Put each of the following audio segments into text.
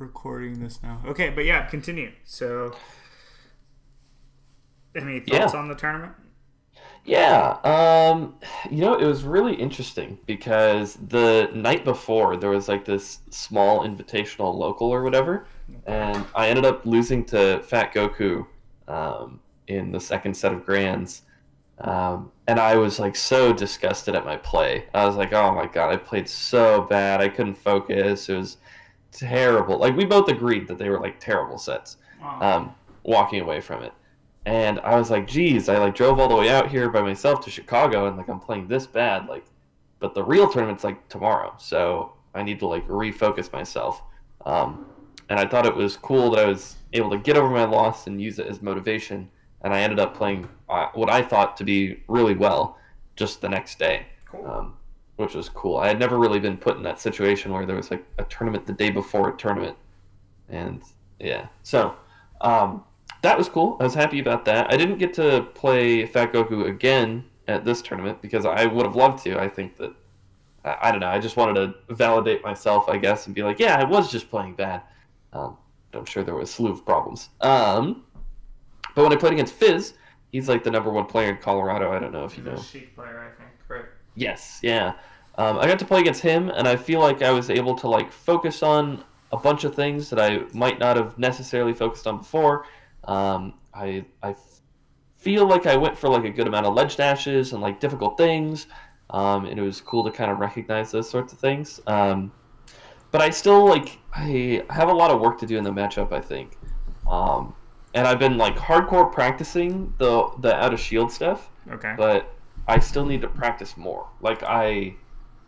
recording this now. Okay, but yeah, continue. So, any thoughts Yeah, on the tournament? yeah. It was really interesting because the night before there was like this small invitational local or whatever, Okay. and I ended up losing to Fat Goku in the second set of grands. And I was like so disgusted at my play. I was like, oh my god, I played so bad. I couldn't focus. It was terrible. Like we both agreed that they were like terrible sets. Oh. Um, Walking away from it. And I was like, geez, I like drove all the way out here by myself to Chicago and like I'm playing this bad. Like, but the real tournament's like tomorrow. So I need to like refocus myself. Um, and I thought it was cool that I was able to get over my loss and use it as motivation. And I ended up playing what I thought to be really well just the next day, Cool. um, which was cool. I had never really been put in that situation where there was like a tournament the day before a tournament, and yeah, so um, that was cool. I was happy about that. I didn't get to play Fat Goku again at this tournament because I would have loved to. I think that I don't know. I just wanted to validate myself, I guess, and be like, yeah, I was just playing bad. Um, I'm sure there was a slew of problems. But when I played against Fizz, he's like the number one player in Colorado. I don't know if you He's a know. sheik player, I think. Right. Yes, yeah. I got to play against him, and I feel like I was able to like focus on a bunch of things that I might not have necessarily focused on before. I feel like I went for like a good amount of ledge dashes and like difficult things, and it was cool to kind of recognize those sorts of things. But I still like I have a lot of work to do in the matchup. I think, um, and I've been like hardcore practicing the out of shield stuff, Okay. but I still need to practice more. Like I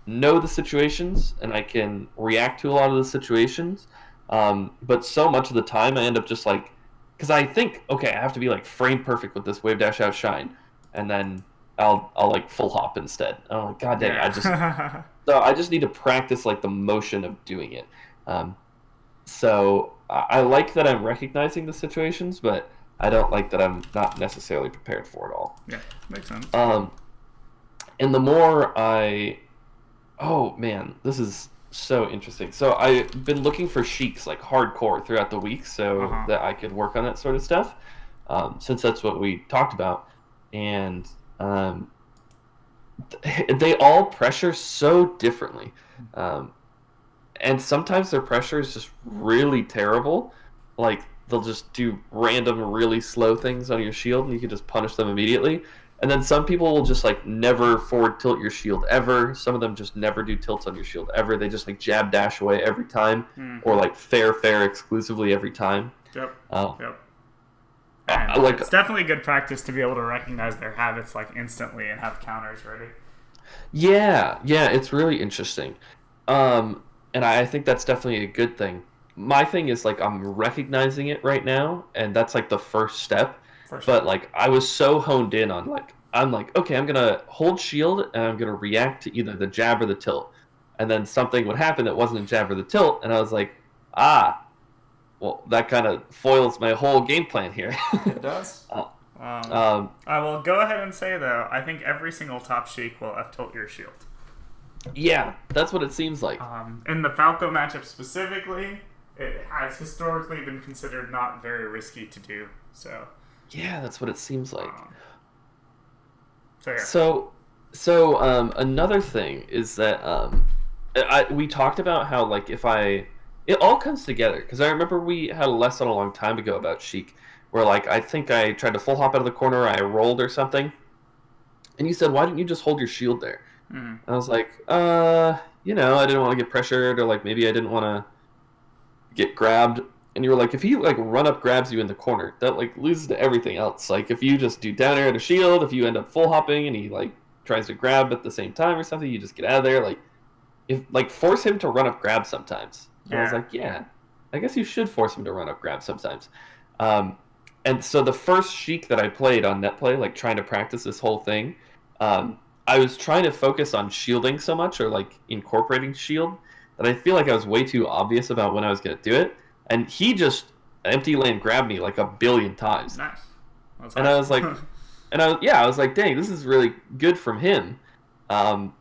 know the situations and I can react to a lot of the situations, but so much of the time I end up just like because I think okay I have to be like frame perfect with this wave dash outshine, and then I'll like full hop instead. I'm like god dang it, Yeah. I just need to practice like the motion of doing it. Um, I like that I'm recognizing the situations, but I don't like that I'm not necessarily prepared for it all. Yeah, makes sense. Um, and the more I, oh man, this is so interesting. So I've been looking for sheiks like hardcore throughout the week, Uh so huh. that I could work on that sort of stuff. Since that's what we talked about, and um, they all pressure so differently. Um, and sometimes their pressure is just really terrible. Like they'll just do random, really slow things on your shield, and you can just punish them immediately. And then some people will just like never forward tilt your shield ever. Some of them just never do tilts on your shield ever. They just like jab dash away every time, or Mm-hmm. like fair exclusively every time. Yep. Uh, Yep. And like it's definitely good practice to be able to recognize their habits like instantly and have counters ready. yeah, it's really interesting. And I think that's definitely a good thing. My thing is like I'm recognizing it right now, and that's like the first step. For sure. But like I was so honed in on like I'm like okay, I'm gonna hold shield and I'm gonna react to either the jab or the tilt, and then something would happen that wasn't a jab or the tilt, and I was like ah, well that kind of foils my whole game plan here. It does. uh, Um, um, I will go ahead and say though, I think every single top sheik will F tilt your shield. yeah, that's what it seems like. In the Falco matchup specifically, it has historically been considered not very risky to do. So, Yeah, that's what it seems like. um, so yeah. Another thing is that we talked about how like if I it all comes together because I remember we had a lesson a long time ago about Sheik where like I think I tried to full hop out of the corner, I rolled or something, and you said why didn't you just hold your shield there? Mm, And I was like, I didn't want to get pressured or like maybe I didn't want to get grabbed. And you were like, if he like run up grabs you in the corner, that like loses to everything else. Like if you just do down air to shield, if you end up full hopping and he like tries to grab at the same time or something, you just get out of there. Like if like force him to run up grab sometimes. And I was yeah. like, yeah, I guess you should force him to run up grab sometimes. Um, and so the first Sheik that I played on net play, like trying to practice this whole thing, I was trying to focus on shielding so much or like incorporating shield that I feel like I was way too obvious about when I was going to do it. And he just empty lane grabbed me like a billion times. Nice. That's And I was like, hype. I was like, dang, this is really good from him. Um,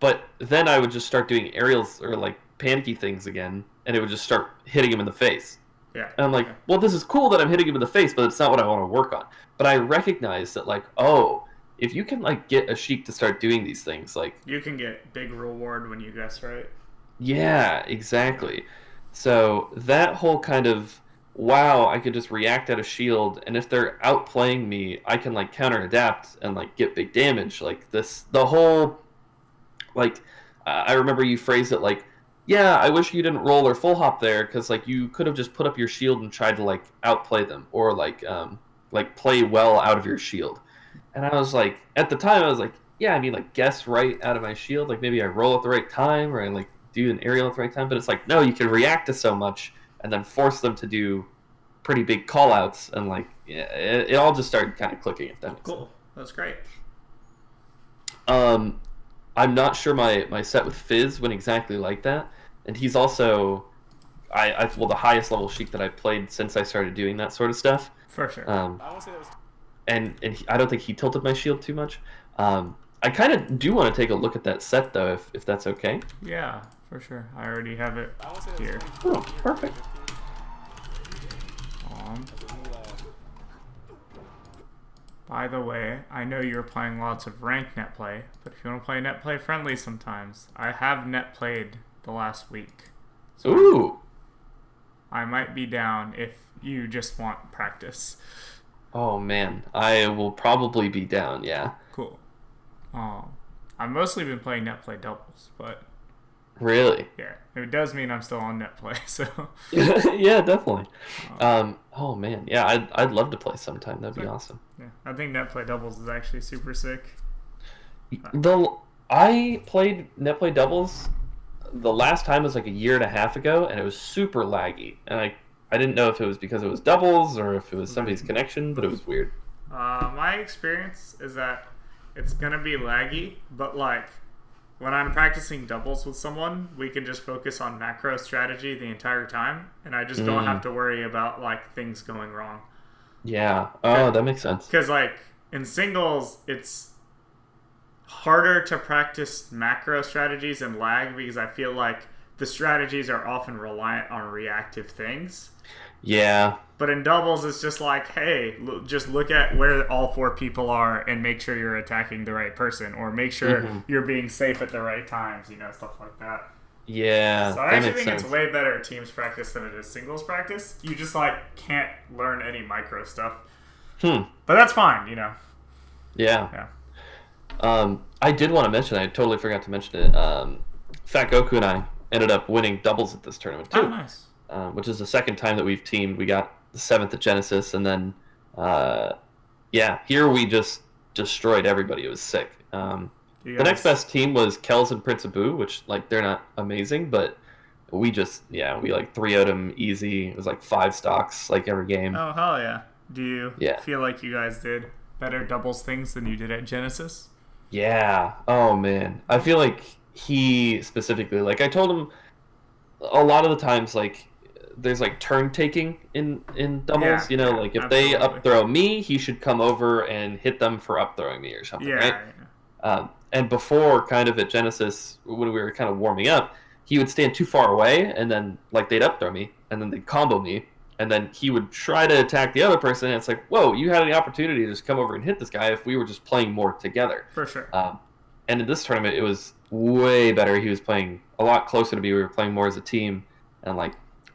but then I would just start doing aerials or like panicky things again, and it would just start hitting him in the face. Yeah. And I'm like, well, this is cool that I'm hitting him in the face, but it's not what I want to work on. But I recognize that, like, oh, if you can, like, get a sheik to start doing these things, like... You can get big reward when you guess right. Yeah, exactly. So that whole kind of, wow, I could just react at a shield, and if they're outplaying me, I can, like, counter-adapt and, like, get big damage. Like, the whole, like, I remember you phrased it like, yeah, I wish you didn't roll or full hop there, because, like, you could have just put up your shield and tried to, like, outplay them, or, like, play well out of your shield. And I was like, at the time, I was like, yeah, I mean, like, guess right out of my shield. Like, maybe I roll at the right time, or I, like, do an aerial at the right time. But it's like, no, you can react to so much and then force them to do pretty big call-outs. And, like, yeah, it all just started kind of clicking, if that makes sense. Cool. That's great. I'm not sure my set with Fizz went exactly like that. And he's also, the highest level sheik that I've played since I started doing that sort of stuff. For sure. I won't say that was... And I don't think he tilted my shield too much. I kind of do want to take a look at that set, though, if that's okay. Yeah, for sure. I already have it here. Oh, perfect. By the way, I know you're playing lots of ranked net play, but if you want to play net play friendly sometimes, I have net played the last week. So Ooh. I might be down if you just want practice. Oh, man. I will probably be down, yeah. Cool. I've mostly been playing net play doubles, but... Really? Yeah. It does mean I'm still on net play, so... Yeah, definitely. Oh, man. Yeah, I'd love to play sometime. That'd be awesome. Yeah, I think net play doubles is actually super sick. I played net play doubles... The last time was like a year and a half ago, and it was super laggy. And I didn't know if it was because it was doubles or if it was somebody's connection, but it was weird. My experience is that it's going to be laggy, but like when I'm practicing doubles with someone, we can just focus on macro strategy the entire time, and I just don't have to worry about like things going wrong. Yeah. Oh, that makes sense. Because like in singles, it's harder to practice macro strategies and lag because I feel like the strategies are often reliant on reactive things. Yeah. But in doubles, it's just like, hey, just look at where all four people are and make sure you're attacking the right person, or make sure you're being safe at the right times, stuff like that. Yeah. So I actually think it's way better at teams practice than it is singles practice. You just like can't learn any micro stuff. But that's fine, Yeah. Yeah. I did want to mention, I totally forgot to mention it. Fat Goku and I ended up winning doubles at this tournament too. Oh, nice. Which is the second time that we've teamed. We got the 7th at Genesis, and then here we just destroyed everybody. It was sick. The next best team was Kells and Prince Abu, which like they're not amazing, but we just we like 3-0'd them easy. It was like 5 stocks like every game. Oh hell yeah! Do you feel like you guys did better doubles things than you did at Genesis? Yeah. Oh man, I feel like he specifically, like I told him a lot of the times, like there's like turn taking in doubles. Like if they up throw me, he should come over and hit them for up throwing me or something, right? And before, kind of at Genesis, when we were kind of warming up, he would stand too far away, and then like they'd up throw me, and then they'd combo me, and then he would try to attack the other person, and it's like, whoa, you had the opportunity to just come over and hit this guy if we were just playing more together. For sure. And in this tournament, it was way better. He was playing a lot closer to me. We were playing more as a team, and like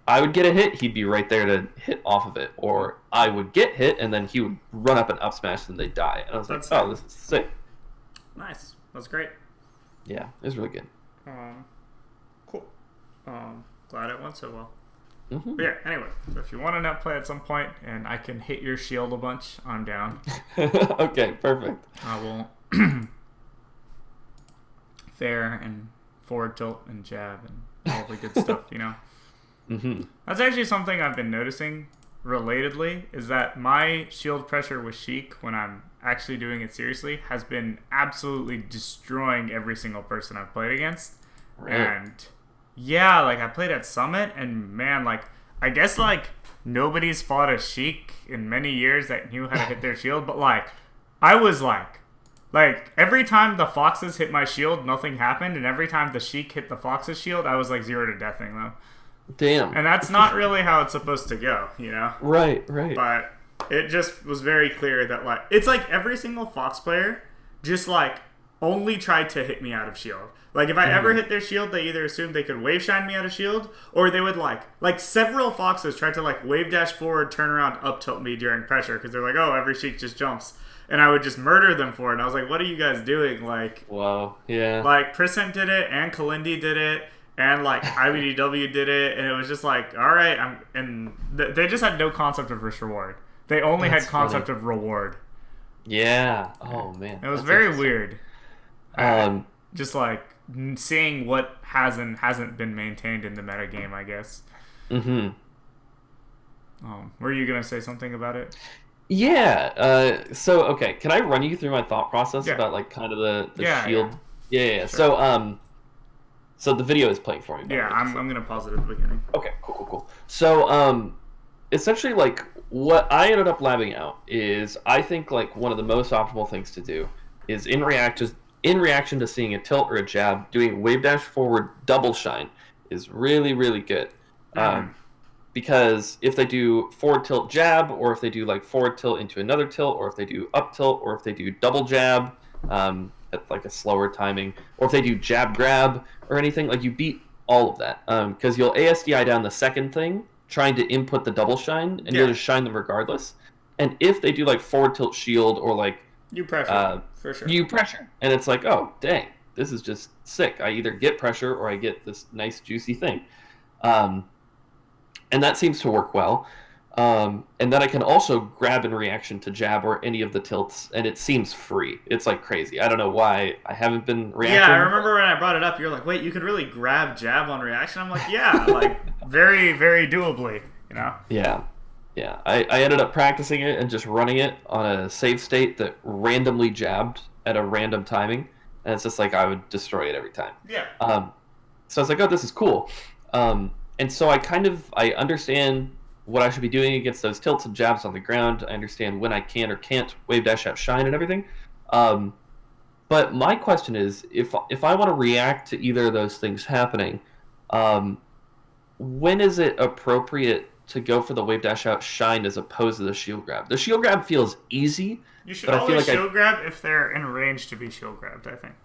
I would get a hit, he'd be right there to hit off of it, or I would get hit, and then he would run up and up smash, and they'd die. And I was like, oh, this is sick. Nice. That's great. Yeah, it was really good. Cool. Glad it went so well. Mm-hmm. But yeah, anyway, so if you want to net play at some point and I can hit your shield a bunch, I'm down. Okay, perfect. I will fair and forward tilt and jab and all the good stuff, That's actually something I've been noticing relatedly, is that my shield pressure with Sheik, when I'm actually doing it seriously, has been absolutely destroying every single person I've played against. Right. And yeah, like I played at Summit, and man, like I guess like nobody's fought a Sheik in many years that knew how to hit their shield, but like I was like every time the Foxes hit my shield, nothing happened, and every time the Sheik hit the Fox's shield, I was like 0 to deathing though. Damn. And that's not really how it's supposed to go, you know? Right, right. But it just was very clear that, like, it's like every single Fox player just, like, only tried to hit me out of shield. Like, if I ever hit their shield, they either assumed they could wave shine me out of shield, or they would, like several Foxes tried to, like, wave dash forward, turn around, up tilt me during pressure, because they're like, oh, every sheik just jumps. And I would just murder them for it. And I was like, what are you guys doing? Like, wow, yeah. Like, Percent did it, and Kalindi did it, and, like, IBDW did it, and it was just like, all right, they just had no concept of risk reward. They only had concept of reward. Yeah. Oh, man. It was very weird. Just, like, seeing what hasn't been maintained in the metagame, I guess. Mm-hmm. Were you going to say something about it? Yeah. So, okay. Can I run you through my thought process about, like, kind of the shield? Yeah. Sure. So the video is playing for me. Yeah, I'm going to pause it at the beginning. Okay, cool. So, essentially, like, what I ended up labbing out is I think, like, one of the most optimal things to do is in reaction to seeing a tilt or a jab, doing wave dash forward double shine is really, really good. Because if they do forward tilt jab, or if they do, like, forward tilt into another tilt, or if they do up tilt, or if they do double jab, at, like, a slower timing, or if they do jab grab or anything, like, you beat all of that. Because you'll ASDI down the second thing, trying to input the double shine, and you'll just shine them regardless. And if they do, like, forward tilt shield, or, like, you pressure, for sure. You pressure. And it's like, oh, dang, this is just sick. I either get pressure or I get this nice, juicy thing. And that seems to work well. And then I can also grab in reaction to jab or any of the tilts, and it seems free. It's, like, crazy. I don't know why I haven't been reacting. Yeah, I remember when I brought it up, you're like, wait, you could really grab jab on reaction? I'm like, yeah, like, very, very doably, you know? Yeah. I ended up practicing it and just running it on a save state that randomly jabbed at a random timing, and it's just like I would destroy it every time. Yeah. So I was like, oh, this is cool. And so I understand what I should be doing against those tilts and jabs on the ground. I understand when I can or can't wave dash out shine and everything. But my question is, if I want to react to either of those things happening, when is it appropriate to go for the wave dash out shine as opposed to the shield grab? The shield grab feels easy. You should always shield grab if they're in range to be shield grabbed, I think.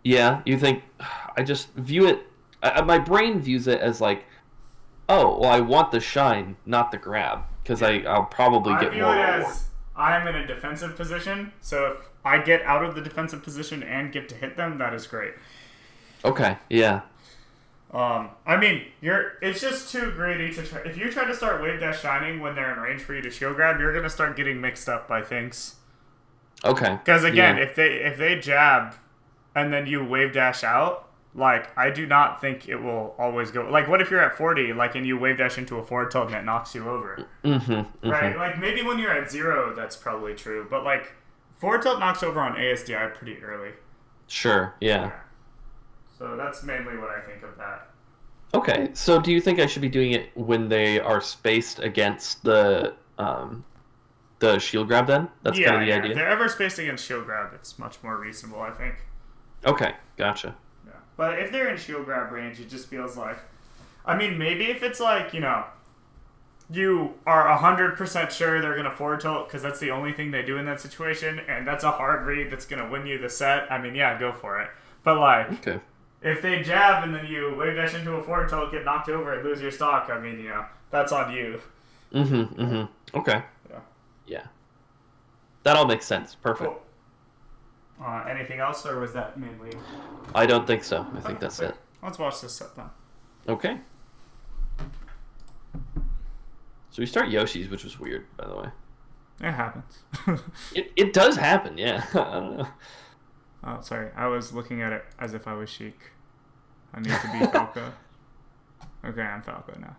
Yeah, you think? I just view it... my brain views it as like, oh, well, I want the shine, not the grab, because I'll probably get more reward. I view it as I'm in a defensive position, so if I get out of the defensive position and get to hit them, that is great. Okay, yeah. I mean, it's just too greedy to try. If you try to start wave dash shining when they're in range for you to shield grab, you're gonna start getting mixed up by things. Okay. Because again, if they jab and then you wave dash out, like, I do not think it will always go. Like, what if you're at 40, like, and you wave dash into a forward tilt and it knocks you over? Right? Like, maybe when you're at 0, that's probably true. But, like, forward tilt knocks over on ASDI pretty early. Sure, yeah. So that's mainly what I think of that. Okay, so do you think I should be doing it when they are spaced against the shield grab then? That's kind of the idea? If they're ever spaced against shield grab, it's much more reasonable, I think. Okay, gotcha. Yeah. But if they're in shield grab range, it just feels like... I mean, maybe if it's like, you know, you are 100% sure they're going to forward tilt because that's the only thing they do in that situation, and that's a hard read that's going to win you the set, I mean, yeah, go for it. But, like... Okay. If they jab and then you wave dash into a forward tilt, get knocked over, and lose your stock, I mean, you know, that's on you. Okay. Yeah. That all makes sense. Perfect. Cool. Anything else, or was that mainly... I don't think so. I think that's it. Let's watch this set, then. Okay. So we start Yoshi's, which was weird, by the way. It happens. It does happen, yeah. I don't know. Oh, sorry. I was looking at it as if I was Sheik. I need to be Falco. Okay, I'm Falco now.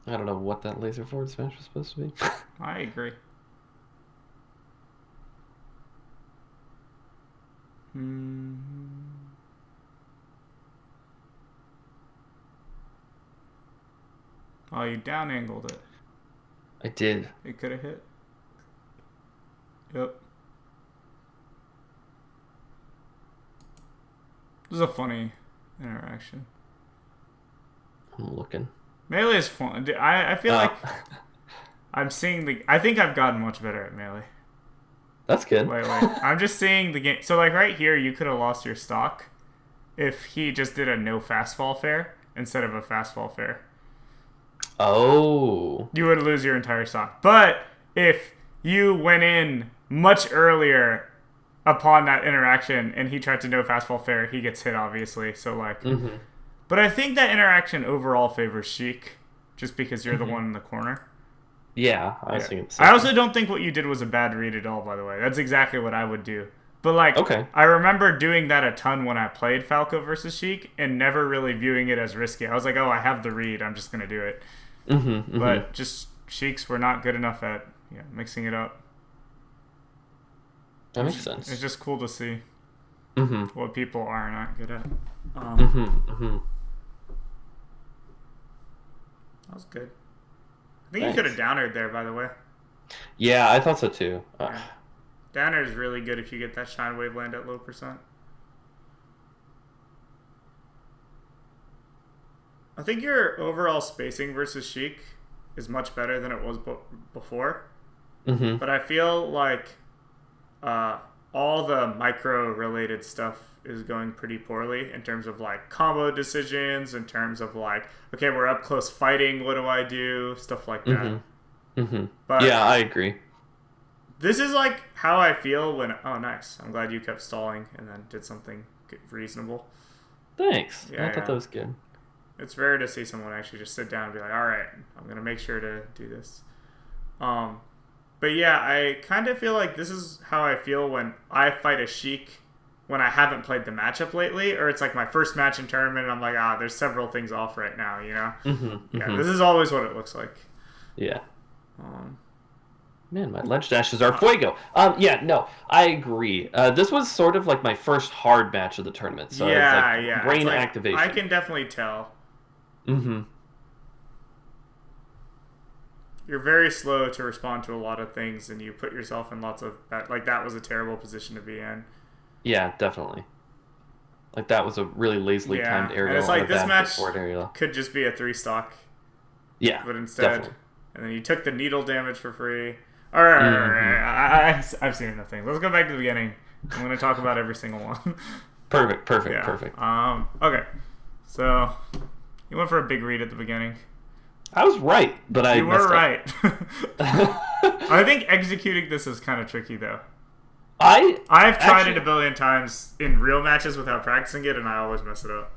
I don't know what that laser forward smash was supposed to be. I agree. Oh, you down angled it. I did. It could have hit. Yep. This is a funny interaction. I'm looking. Melee is fun. I feel like I'm seeing the... I think I've gotten much better at Melee. That's good. Wait. I'm just seeing the game. So, like, right here, you could have lost your stock if he just did a no fastfall fair instead of a fastfall fair. Oh. You would lose your entire stock. But if you went in much earlier upon that interaction and he tried to no fastball fair, he gets hit, obviously. So, like... Mm-hmm. But I think that interaction overall favors Sheik just because you're the one in the corner. Yeah, I was thinking. I also don't think what you did was a bad read at all, by the way. That's exactly what I would do. But, like, okay. I remember doing that a ton when I played Falco versus Sheik and never really viewing it as risky. I was like, oh, I have the read. I'm just going to do it. Mm-hmm, but just Sheiks were not good enough at mixing it up. That makes sense. It's just cool to see what people are not good at. That was good. I think you could have downered there, by the way. Yeah, I thought so too. Downer is really good if you get that shine wave land at low %. I think your overall spacing versus Sheik is much better than it was before. Mm-hmm. But I feel like all the micro-related stuff is going pretty poorly in terms of, like, combo decisions, in terms of, like, okay, we're up close fighting, what do I do? Stuff like that. But yeah, I agree. This is, like, how I feel when... Oh, nice. I'm glad you kept stalling and then did something reasonable. Thanks. Yeah, I thought that was good. It's rare to see someone actually just sit down and be like, all right, I'm going to make sure to do this. But yeah, I kind of feel like this is how I feel when I fight a Sheik when I haven't played the matchup lately, or it's like my first match in tournament and I'm like, there's several things off right now, you know? This is always what it looks like. Yeah. Man, my ledge dashes are fuego. Yeah, no, I agree. This was sort of like my first hard match of the tournament, so it's like brain activation. I can definitely tell. You're very slow to respond to a lot of things, and you put yourself in lots of... Like, that was a terrible position to be in. Yeah, definitely. Like, that was a really lazily timed aerial. And it's like, this match aerial. could just be a 3-stock. Yeah, but instead... Definitely. And then you took the needle damage for free. All right. I've seen enough things. Let's go back to the beginning. I'm going to talk about every single one. Perfect. Okay. So, you went for a big read at the beginning. I was right, but I messed up. Right. I think executing this is kind of tricky, though. I've tried it a billion times in real matches without practicing it, and I always mess it up.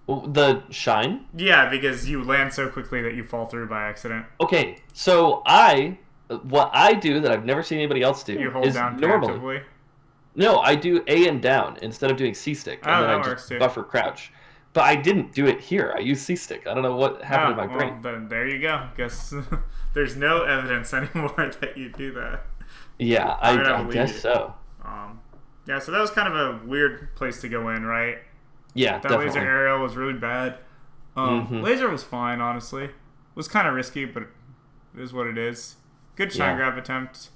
The shine? Yeah, because you land so quickly that you fall through by accident. Okay, so what I do that I've never seen anybody else do you hold is down normally. No, I do A and down instead of doing C stick, and then I just buffer crouch. But I didn't do it here. I used C stick. I don't know what happened in my brain. Then there you go. Guess there's no evidence anymore that you do that. Yeah, I guess so. Yeah, so that was kind of a weird place to go in, right? Yeah, that definitely. Laser aerial was really bad. Laser was fine, honestly. It was kind of risky, but it is what it is. Good shine grab attempt.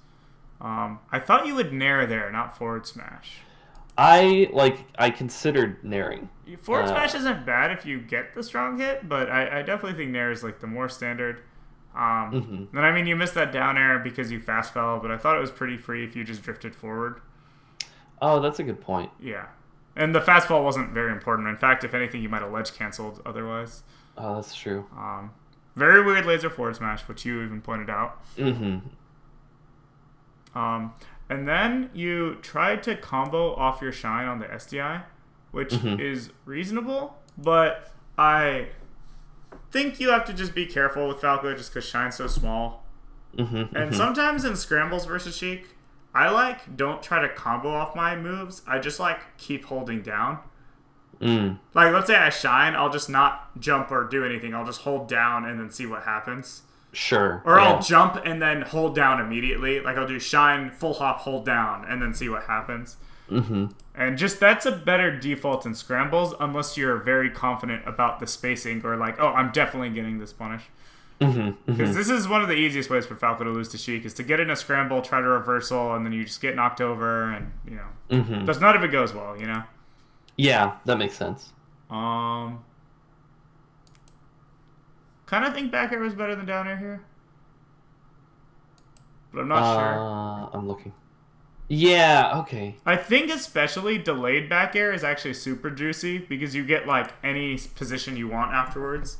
I thought you would nair there, not forward smash. I considered nairing. Forward smash isn't bad if you get the strong hit, but I definitely think nair is like the more standard. Then I mean you missed that down air because you fast fell, but I thought it was pretty free if you just drifted forward. Oh, that's a good point. Yeah. And the fast fall wasn't very important. In fact, if anything, you might have ledge canceled otherwise. Oh, that's true. Very weird laser forward smash, which you even pointed out. And then you tried to combo off your shine on the SDI, which is reasonable, but I think you have to just be careful with Falco just because shine's so small. And sometimes in scrambles versus Sheik, I don't try to combo off my moves. I just keep holding down. Like, let's say I shine, I'll just not jump or do anything. I'll just hold down and then see what happens. Sure. Or I'll jump and then hold down immediately. Like, I'll do shine, full hop, hold down, and then see what happens. And just that's a better default in scrambles, unless you're very confident about the spacing or I'm definitely getting this punish. Mm-hmm. Because Mm-hmm. this is one of the easiest ways for Falco to lose to Sheik, is to get in a scramble, try to reversal, and then you just get knocked over, and, Mm-hmm. does none of it goes well. Yeah, that makes sense. Um, kind of think back air was better than down air here, but I'm not sure. I'm looking. Yeah, okay. I think especially delayed back air is actually super juicy because you get like any position you want afterwards.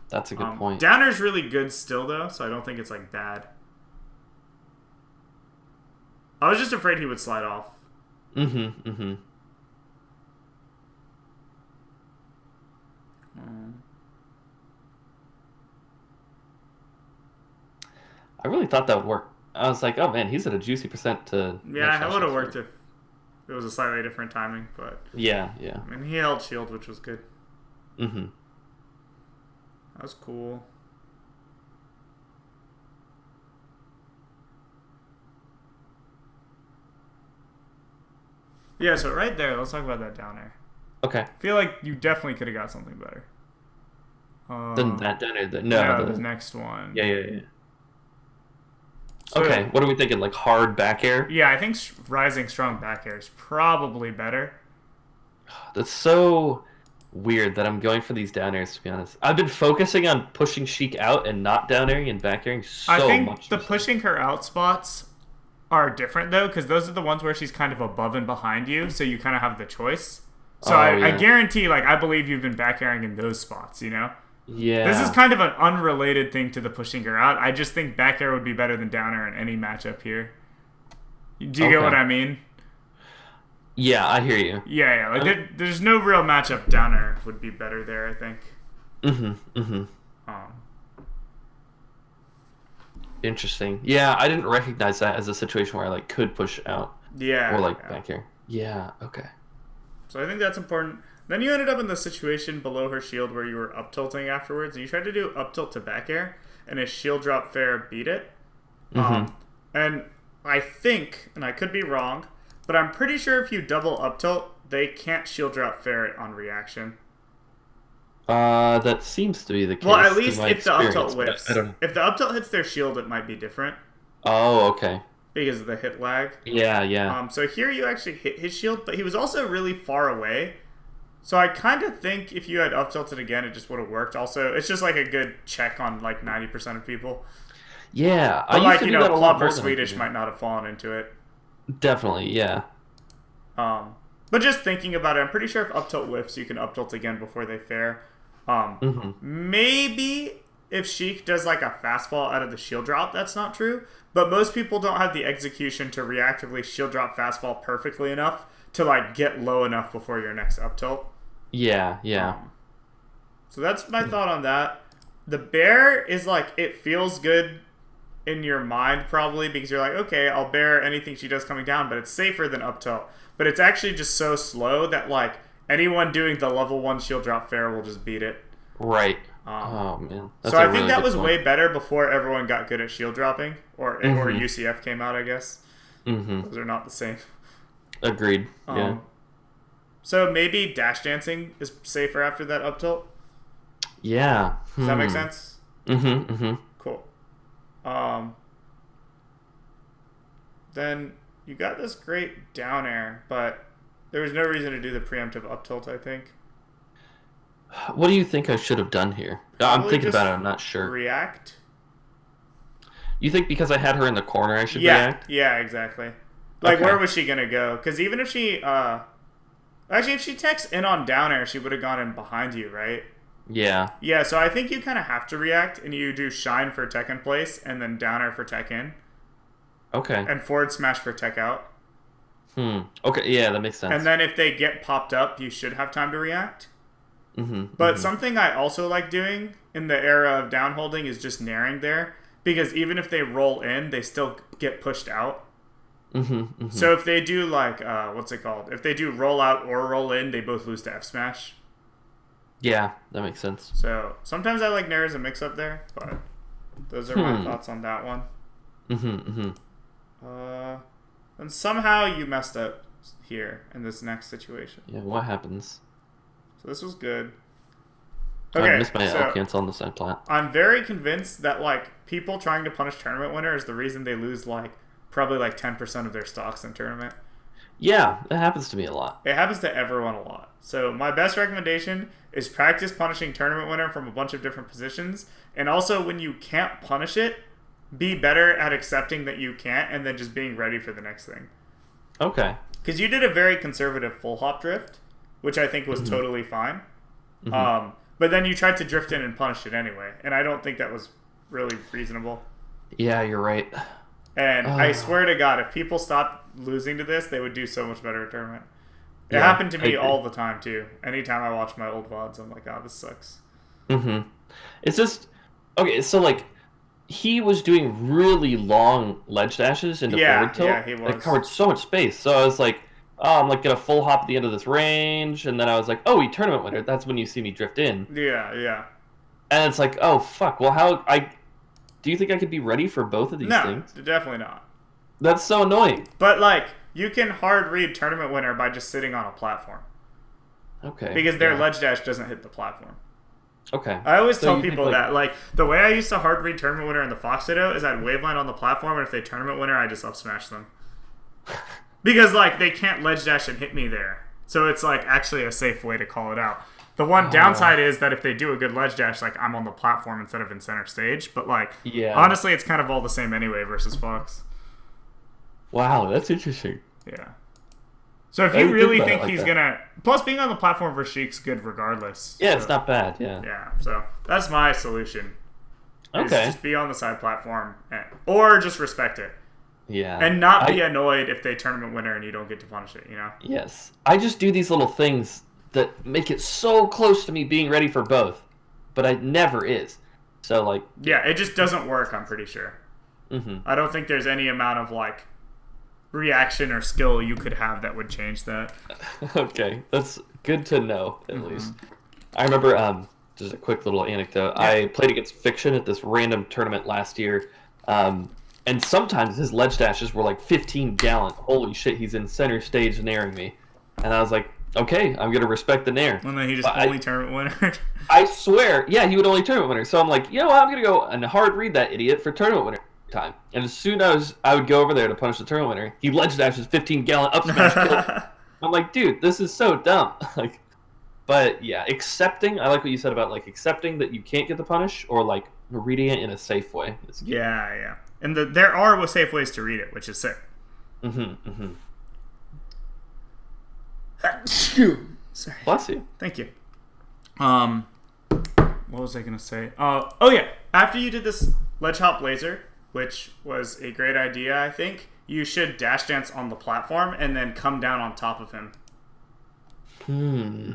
That's a good point. Down air is really good still though, so I don't think it's like bad. I was just afraid he would slide off. Mm-hmm. Mm-hmm. I really thought that would work. I was like, oh man, he's at a juicy percent to Yeah, it would have worked if it was a slightly different timing, but yeah, yeah. I mean, he held shield, which was good. Mm-hmm. That was cool. Yeah, so right there, let's talk about that down air. Okay. I feel like you definitely could have got something better. Then that down there, the next one. Yeah. So, okay, what are we thinking? Like hard back air? Yeah, I think rising strong back air is probably better. That's so weird that I'm going for these down airs, to be honest. I've been focusing on pushing Sheik out and not down airing and back airing so much. I think the pushing her out spots are different, though, because those are the ones where she's kind of above and behind you, so you kind of have the choice. So I guarantee, like, I believe you've been back airing in those spots, Yeah. This is kind of an unrelated thing to the pushing her out. I just think back air would be better than down air in any matchup here. Do you get what I mean? Yeah, I hear you. Yeah. Like there's no real matchup down air would be better there, I think. Mm-hmm. Interesting. Yeah, I didn't recognize that as a situation where I like could push out. Yeah. Or like back air. Yeah. Okay. So I think that's important. Then you ended up in the situation below her shield where you were up tilting afterwards, and you tried to do up tilt to back air, and a shield drop fair beat it. And I think, and I could be wrong, but I'm pretty sure if you double up tilt, they can't shield drop fair it on reaction. That seems to be the case. Well, at least if the up tilt whiffs. I don't know. If the up tilt hits their shield, it might be different. Oh, okay. Because of the hit lag. Yeah. So here you actually hit his shield, but he was also really far away. So I kind of think if you had up tilted again, it just would have worked. Also, it's just like a good check on like 90% of people. Yeah, but like Club or Swedish might not have fallen into it. Definitely, yeah. But just thinking about it, I'm pretty sure if up tilt whiffs, you can up tilt again before they fair. Maybe if Sheik does like a fastfall out of the shield drop, that's not true. But most people don't have the execution to reactively shield drop fastfall perfectly enough to like get low enough before your next up tilt. Yeah. So that's my thought on that. The bear is like, it feels good in your mind probably because you're like, okay, I'll bear anything she does coming down, but it's safer than up tilt. But it's actually just so slow that like anyone doing the level 1 shield drop fair will just beat it. Right. Oh man. That's so I think that was way better before everyone got good at shield dropping or UCF came out, I guess. Those are not the same. Agreed. Yeah. So maybe dash dancing is safer after that up tilt? Yeah. Does that make sense? Cool. Then you got this great down air, but there was no reason to do the preemptive up tilt, I think. What do you think I should have done here? I'm thinking about it, I'm not sure. React? You think because I had her in the corner I should react? Yeah, exactly. Like, where was she going to go? Because even if she... actually, if she techs in on down air, she would have gone in behind you, right? Yeah. Yeah, so I think you kind of have to react, and you do shine for tech in place, and then down air for tech in. Okay. And forward smash for tech out. Okay, yeah, that makes sense. And then if they get popped up, you should have time to react. But something I also like doing in the era of down holding is just naring there, because even if they roll in, they still get pushed out. So if they do like, what's it called? If they do roll out or roll in, they both lose to F smash. Yeah, that makes sense. So sometimes I like nair as a mix up there, but those are my thoughts on that one. And somehow you messed up here in this next situation. Yeah, what happens? So this was good. I've Okay, missed my so L-Cans on the side plat. I'm very convinced that like people trying to punish tournament winner is the reason they lose like probably like 10% of their stocks in tournament. Yeah, it happens to me a lot. It happens to everyone a lot. So my best recommendation is practice punishing tournament winner from a bunch of different positions, and also when you can't punish it, be better at accepting that you can't, and then just being ready for the next thing. Okay. Because you did a very conservative full hop drift, which I think was totally fine. But then you tried to drift in and punish it anyway, and I don't think that was really reasonable. Yeah, you're right. And I swear to God, if people stopped losing to this, they would do so much better at tournament. It Yeah, happened to I me agree. all the time, too. Anytime I watch my old VODs, I'm like, oh, this sucks. It's just okay. So like, he was doing really long ledge dashes into forward tilt. Yeah, he was. It covered so much space. So I was like, oh, I'm like gonna full hop at the end of this range, and then I was like, oh, he tournament winner. That's when you see me drift in. Yeah. And it's like, oh fuck. Well, do you think I could be ready for both of these No, things? definitely not. That's so annoying. But, like, you can hard read tournament winner by just sitting on a platform. Okay. Because their ledge dash doesn't hit the platform. Okay. I always So tell you think, people that, like, the way I used to hard read tournament winner in the Fox Ditto is I'd waveline on the platform, and if they tournament winner, I just up smash them. Because, like, they can't ledge dash and hit me there. So it's, like, actually a safe way to call it out. The one downside is that if they do a good ledge dash, like, I'm on the platform instead of in center stage. But, like, honestly, it's kind of all the same anyway versus Fox. Wow, that's interesting. Yeah. So if you really think he's gonna... Plus, being on the platform for Sheik's good regardless. Yeah, so, it's not bad, yeah. Yeah, so that's my solution. Okay. Just be on the side platform. Or just respect it. Yeah. And not be annoyed if they tournament winner and you don't get to punish it, you know? Yes. I just do these little things that make it so close to me being ready for both, but it never is. So, like... Yeah, it just doesn't work, I'm pretty sure. I don't think there's any amount of, like, reaction or skill you could have that would change that. Okay, that's good to know, at least. I remember, just a quick little anecdote. Yeah. I played against Fiction at this random tournament last year, and sometimes his ledge dashes were like 15 gallon. Holy shit, he's in center stage nairing me. And I was like, okay, I'm going to respect the nair. And then he just only tournament winner. I swear, yeah, he would only tournament winner. So I'm like, you know what, I'm going to go and hard read that idiot for tournament winner time. And as soon as I would go over there to punish the tournament winner, he ledge dashes 15 gallon up smash kill. I'm like, dude, this is so dumb. Like, but yeah, accepting, I like what you said about like accepting that you can't get the punish or like reading it in a safe way. Yeah. And there are safe ways to read it, which is sick. Sorry. Bless you. Thank you. What was I gonna say? Oh yeah. After you did this ledge hop laser, which was a great idea, I think you should dash dance on the platform and then come down on top of him. Yeah.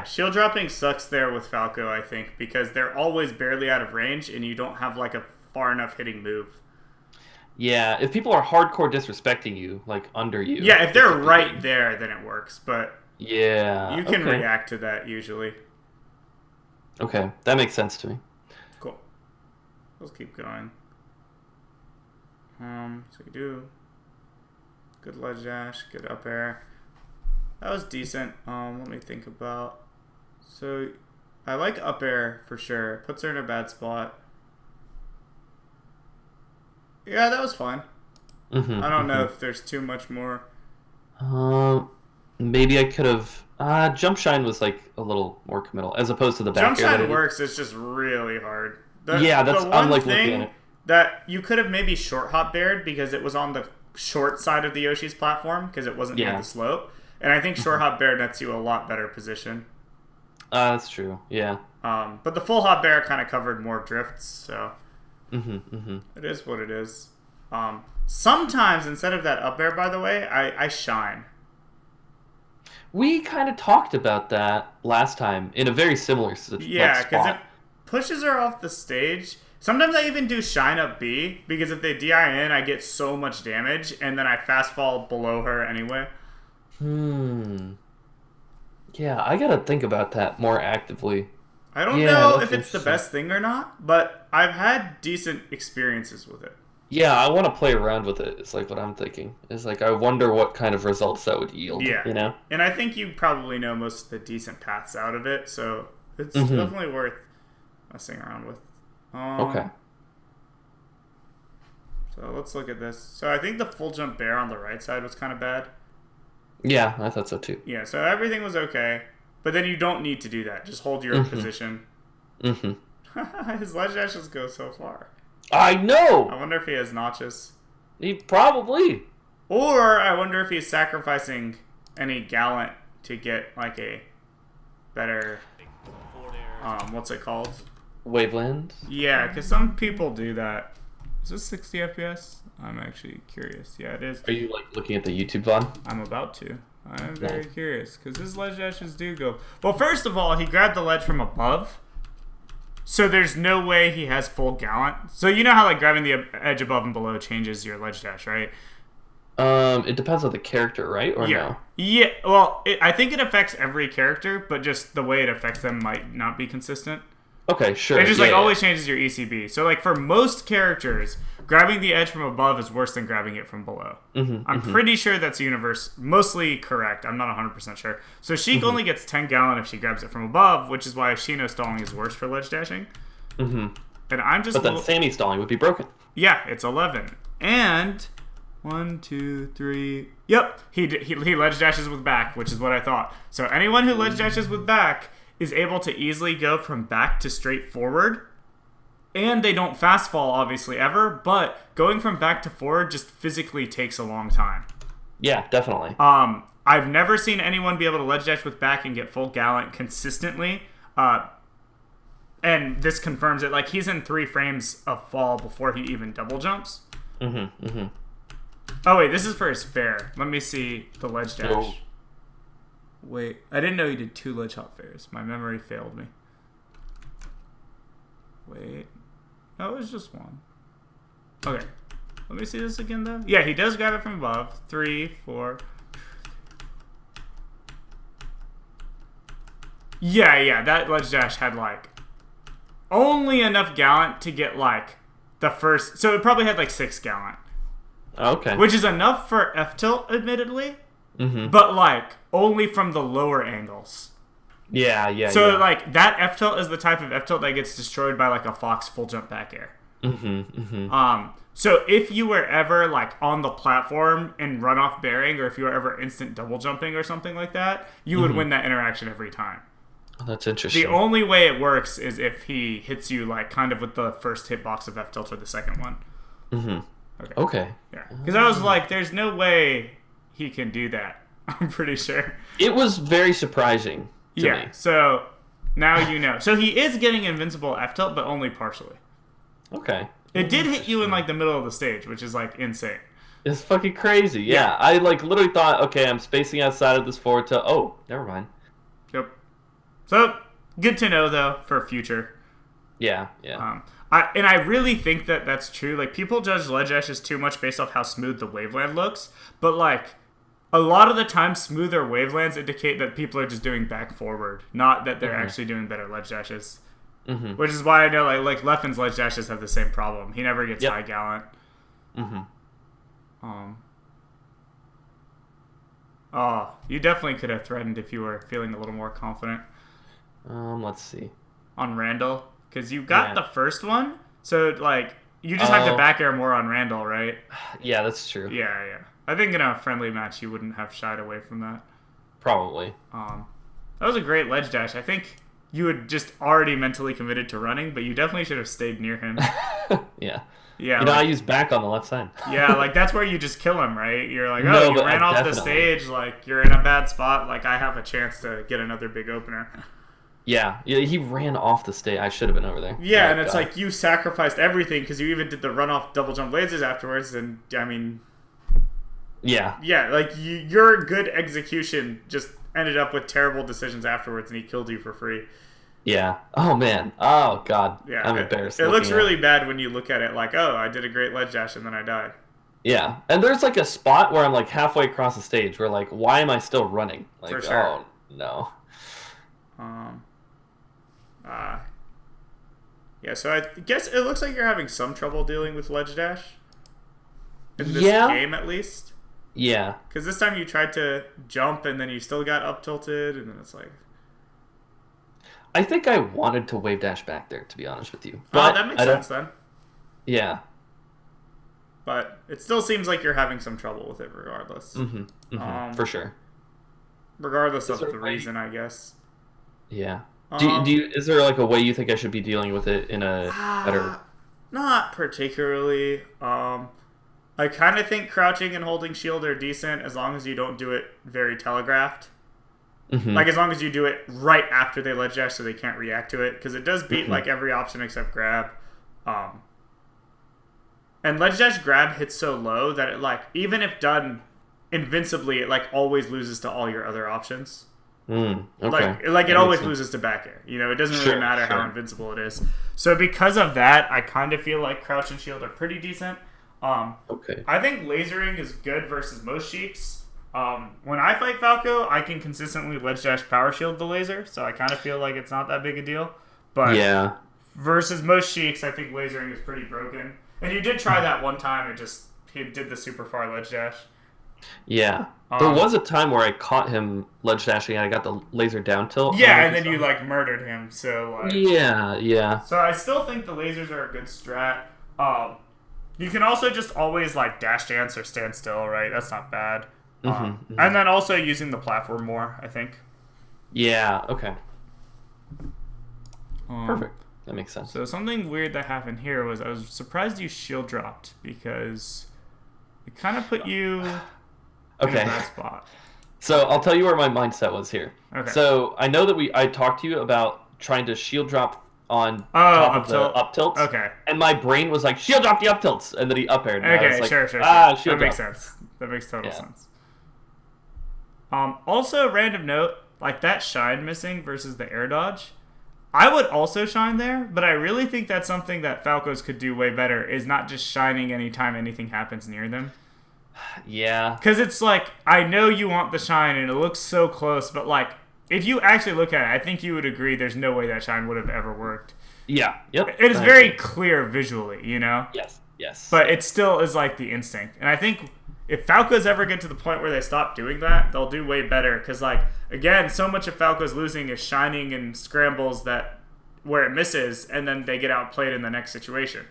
Shield dropping sucks there with Falco, I think, because they're always barely out of range and you don't have like a far enough hitting move. Yeah, if people are hardcore disrespecting you, like under you. Yeah, if they're right there, then it works. But yeah, you can react to that usually. Okay, that makes sense to me. Cool. Let's keep going. So you do good ledge dash, good up air. That was decent. Let me think about. So I like up air for sure. Puts her in a bad spot. Yeah, that was fine. I don't know if there's too much more. Maybe I could have. Jump shine was like a little more committal as opposed to the back jump air. Jump shine works. It's just really hard. I'm like looking at it. That you could have maybe short hop bared because it was on the short side of the Yoshi's platform because it wasn't near the slope. And I think short hop bear nets you a lot better position. That's true. Yeah. But the full hop bear kind of covered more drifts, so it is what it is. Sometimes instead of that up air, by the way, I shine. We kind of talked about that last time in a very similar situation. Yeah, because it pushes her off the stage. Sometimes I even do shine up B, because if they DI in, I get so much damage, and then I fast fall below her anyway. Yeah, I gotta think about that more actively. I don't know if it's the best thing or not, but I've had decent experiences with it. Yeah, I want to play around with it. It's like what I'm thinking. It's like I wonder what kind of results that would yield. Yeah, you know. And I think you probably know most of the decent paths out of it, so It's definitely worth messing around with. Okay. So let's look at this. So I think the full jump bear on the right side was kind of bad. Yeah, I thought so too. Yeah, so everything was okay. But then you don't need to do that. Just hold your position. His ledge dashes go so far. I know! I wonder if he has notches. He probably. Or I wonder if he's sacrificing any gallant to get like a better, what's it called? Waveland? Yeah, because some people do that. Is this 60 FPS? I'm actually curious. Yeah, it is. Are you like looking at the YouTube VOD? I'm about to. I'm very curious because his ledge dashes do go. Well, first of all, he grabbed the ledge from above, so there's no way he has full gallant. So you know how like grabbing the edge above and below changes your ledge dash, right? It depends on the character, right? Or no? Yeah. Well, I think it affects every character, but just the way it affects them might not be consistent. Okay, sure. It just always changes your ECB. So like for most characters, grabbing the edge from above is worse than grabbing it from below. I'm pretty sure that's mostly correct. I'm not 100% sure. So Sheik only gets 10 gallant if she grabs it from above, which is why Shino stalling is worse for ledge dashing. And I'm just. But then Sammy stalling would be broken. Yeah, it's 11 and 1, 2, 3. Yep, he ledge dashes with back, which is what I thought. So anyone who ledge dashes with back is able to easily go from back to straight forward. And they don't fast fall, obviously, ever. But going from back to forward just physically takes a long time. Yeah, definitely. I've never seen anyone be able to ledge dash with back and get full gallant consistently. And this confirms it. Like, he's in 3 frames of fall before he even double jumps. Oh, wait, this is for his fair. Let me see the ledge dash. Oh. Wait, I didn't know he did 2 ledge hop fairs. My memory failed me. Wait. No, it was just 1. Okay. Let me see this again, though. Yeah, he does grab it from above. 3, 4. Yeah, that ledge dash had, like, only enough gallant to get, like, the first... So it probably had, like, 6 gallant. Okay. Which is enough for F-tilt, admittedly. But, like, only from the lower angles. Yeah. So, like, that F-tilt is the type of F-tilt that gets destroyed by, like, a Fox full jump back air. So if you were ever, like, on the platform and run off bearing, or if you were ever instant double jumping or something like that, you would win that interaction every time. Oh, that's interesting. The only way it works is if he hits you, like, kind of with the first hitbox of F-tilt or the second one. Okay. Yeah. Because I was like, there's no way he can do that. I'm pretty sure. It was very surprising to me. So now you know. So he is getting invincible F-tilt, but only partially. Okay. It did hit you in, like, the middle of the stage, which is, like, insane. It's fucking crazy. Yeah. I, like, literally thought, okay, I'm spacing outside of this forward tilt. Oh, never mind. Yep. So, good to know, though, for future. Yeah. I really think that that's true. Like, people judge ledge dashes too much based off how smooth the waveland looks. But, like, a lot of the time, smoother wavelands indicate that people are just doing back forward, not that they're actually doing better ledge dashes. Which is why I know, like Leffen's ledge dashes have the same problem. He never gets high gallant. Oh, you definitely could have threatened if you were feeling a little more confident. Let's see. On Randall, because you got the first one, so like you just have to back air more on Randall, right? Yeah, that's true. Yeah. I think in a friendly match you wouldn't have shied away from that. Probably. That was a great ledge dash. I think you had just already mentally committed to running, but you definitely should have stayed near him. Yeah. Yeah. You know, I use back on the left side. Yeah, like that's where you just kill him, right? You're like, oh, you ran off the stage, like you're in a bad spot, like I have a chance to get another big opener. Yeah, he ran off the stage. I should have been over there. Yeah, and it's like you sacrificed everything because you even did the run off double jump lasers afterwards, and I mean, yeah, like your good execution just ended up with terrible decisions afterwards, and he killed you for free. Yeah. Oh man. Oh god. Yeah. I'm embarrassed. It looks really bad when you look at it like, oh, I did a great ledge dash and then I died. Yeah, and there's like a spot where I'm like halfway across the stage where like, why am I still running? Like, for sure. Oh no. Yeah, so I guess it looks like you're having some trouble dealing with ledge dash. In this game, at least. Yeah. Because this time you tried to jump and then you still got up tilted, and then it's like... I think I wanted to wave dash back there, to be honest with you. But that makes sense then. Yeah. But it still seems like you're having some trouble with it regardless. For sure. Regardless of the reason, I guess. Yeah. Do you? Is there like a way you think I should be dealing with it in a better? Not particularly. I kind of think crouching and holding shield are decent as long as you don't do it very telegraphed. Like as long as you do it right after they ledge dash so they can't react to it, because it does beat like every option except grab. And ledge dash grab hits so low that it like even if done invincibly, it like always loses to all your other options. Okay. Like it always loses to back air. You know, it doesn't really matter how invincible it is. So because of that, I kind of feel like crouch and shield are pretty decent. I think lasering is good versus most sheiks. When I fight Falco, I can consistently ledge dash power shield the laser, so I kind of feel like it's not that big a deal. But versus most sheiks, I think lasering is pretty broken. And you did try that one time, he did the super far ledge dash. Yeah. There was a time where I caught him ledge dashing and I got the laser down tilt. Yeah, and then you like murdered him, so like... Yeah. So I still think the lasers are a good strat. You can also just always like dash dance or stand still, right? That's not bad. And then also using the platform more, I think. Yeah, okay. Perfect. That makes sense. So something weird that happened here was I was surprised you shield dropped because it kind of put you in a bad spot. So I'll tell you where my mindset was here. Okay. So I know that I talked to you about trying to shield drop on top of the up tilts. Okay. And my brain was like, shield drop the up tilts, and then he up aired. Okay, like, sure. Shield that makes sense. That makes total sense. Also, random note, like that shine missing versus the air dodge. I would also shine there, but I really think that's something that Falcos could do way better, is not just shining anytime anything happens near them. Yeah. Because it's like, I know you want the shine and it looks so close, but like, if you actually look at it, I think you would agree there's no way that shine would have ever worked. Yeah. Yep. It is very clear visually, you know? Yes. But it still is like the instinct. And I think if Falcos ever get to the point where they stop doing that, they'll do way better. Because, like, again, so much of Falco's losing is shining and scrambles where it misses, and then they get outplayed in the next situation.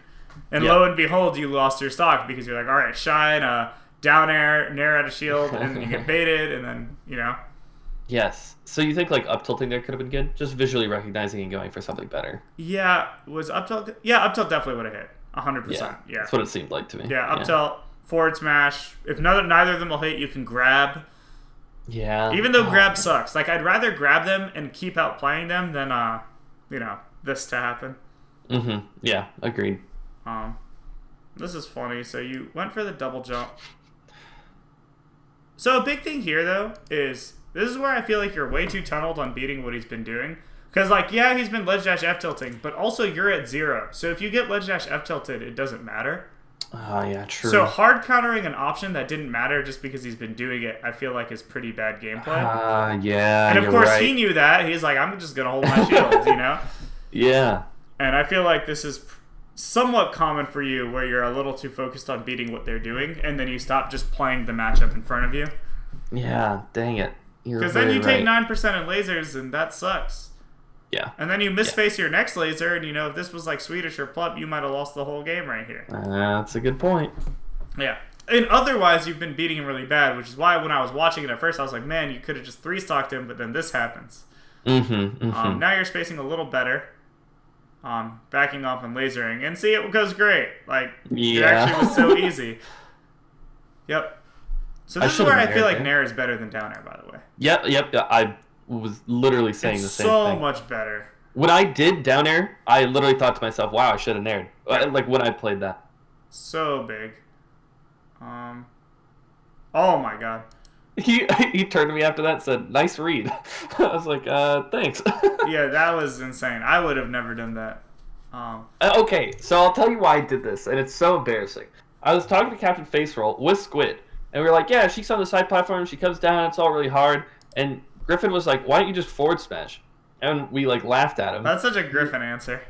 And lo and behold, you lost your stock because you're like, all right, shine, down air, nair out of shield, and you get baited, and then, you know. Yes. So you think, like, up tilting there could have been good? Just visually recognizing and going for something better. Yeah. Was up tilt? Yeah, up tilt definitely would have hit. 100%. Yeah. That's what it seemed like to me. Yeah, up tilt. Forward smash. If neither of them will hit, you can grab. Yeah. Even though grab sucks. Like, I'd rather grab them and keep outplaying them than, this to happen. Yeah, agreed. This is funny. So you went for the double jump. So a big thing here, though, is this is where I feel like you're way too tunneled on beating what he's been doing. Because, like, yeah, he's been ledge dash F tilting, but also you're at 0. So if you get ledge dash F tilted, it doesn't matter. Yeah, true. So hard countering an option that didn't matter just because he's been doing it, I feel like is pretty bad gameplay. Yeah, and of course he knew that. He's like, I'm just gonna hold my shield, you know? Yeah. And I feel like this is somewhat common for you, where you're a little too focused on beating what they're doing, and then you stop just playing the matchup in front of you. Yeah, dang it. Because then you take 9% in lasers, and that sucks. Yeah. And then you misface your next laser, and if this was like Swedish or Plup, you might have lost the whole game right here. That's a good point. Yeah. And otherwise, you've been beating him really bad, which is why when I was watching it at first, I was like, man, you could have just 3-stocked him, but then this happens. Now you're spacing a little better. Backing off and lasering. And see, it goes great. Like, it actually was so easy. Yep. So this is where I feel like Nair is better than down air, by the way. Yep. I was literally saying the same thing. So much better. When I did down air, I literally thought to myself, wow, I should have naired. Like, when I played that. So big. Oh my god. He turned to me after that and said, nice read. I was like, thanks. Yeah, that was insane. I would have never done that. Okay, so I'll tell you why I did this, and it's so embarrassing. I was talking to Captain Face Roll with Squid, and we were like, yeah, she's on the side platform, she comes down, it's all really hard, and Griffin was like, why don't you just forward smash? And we, like, laughed at him. That's such a Griffin answer.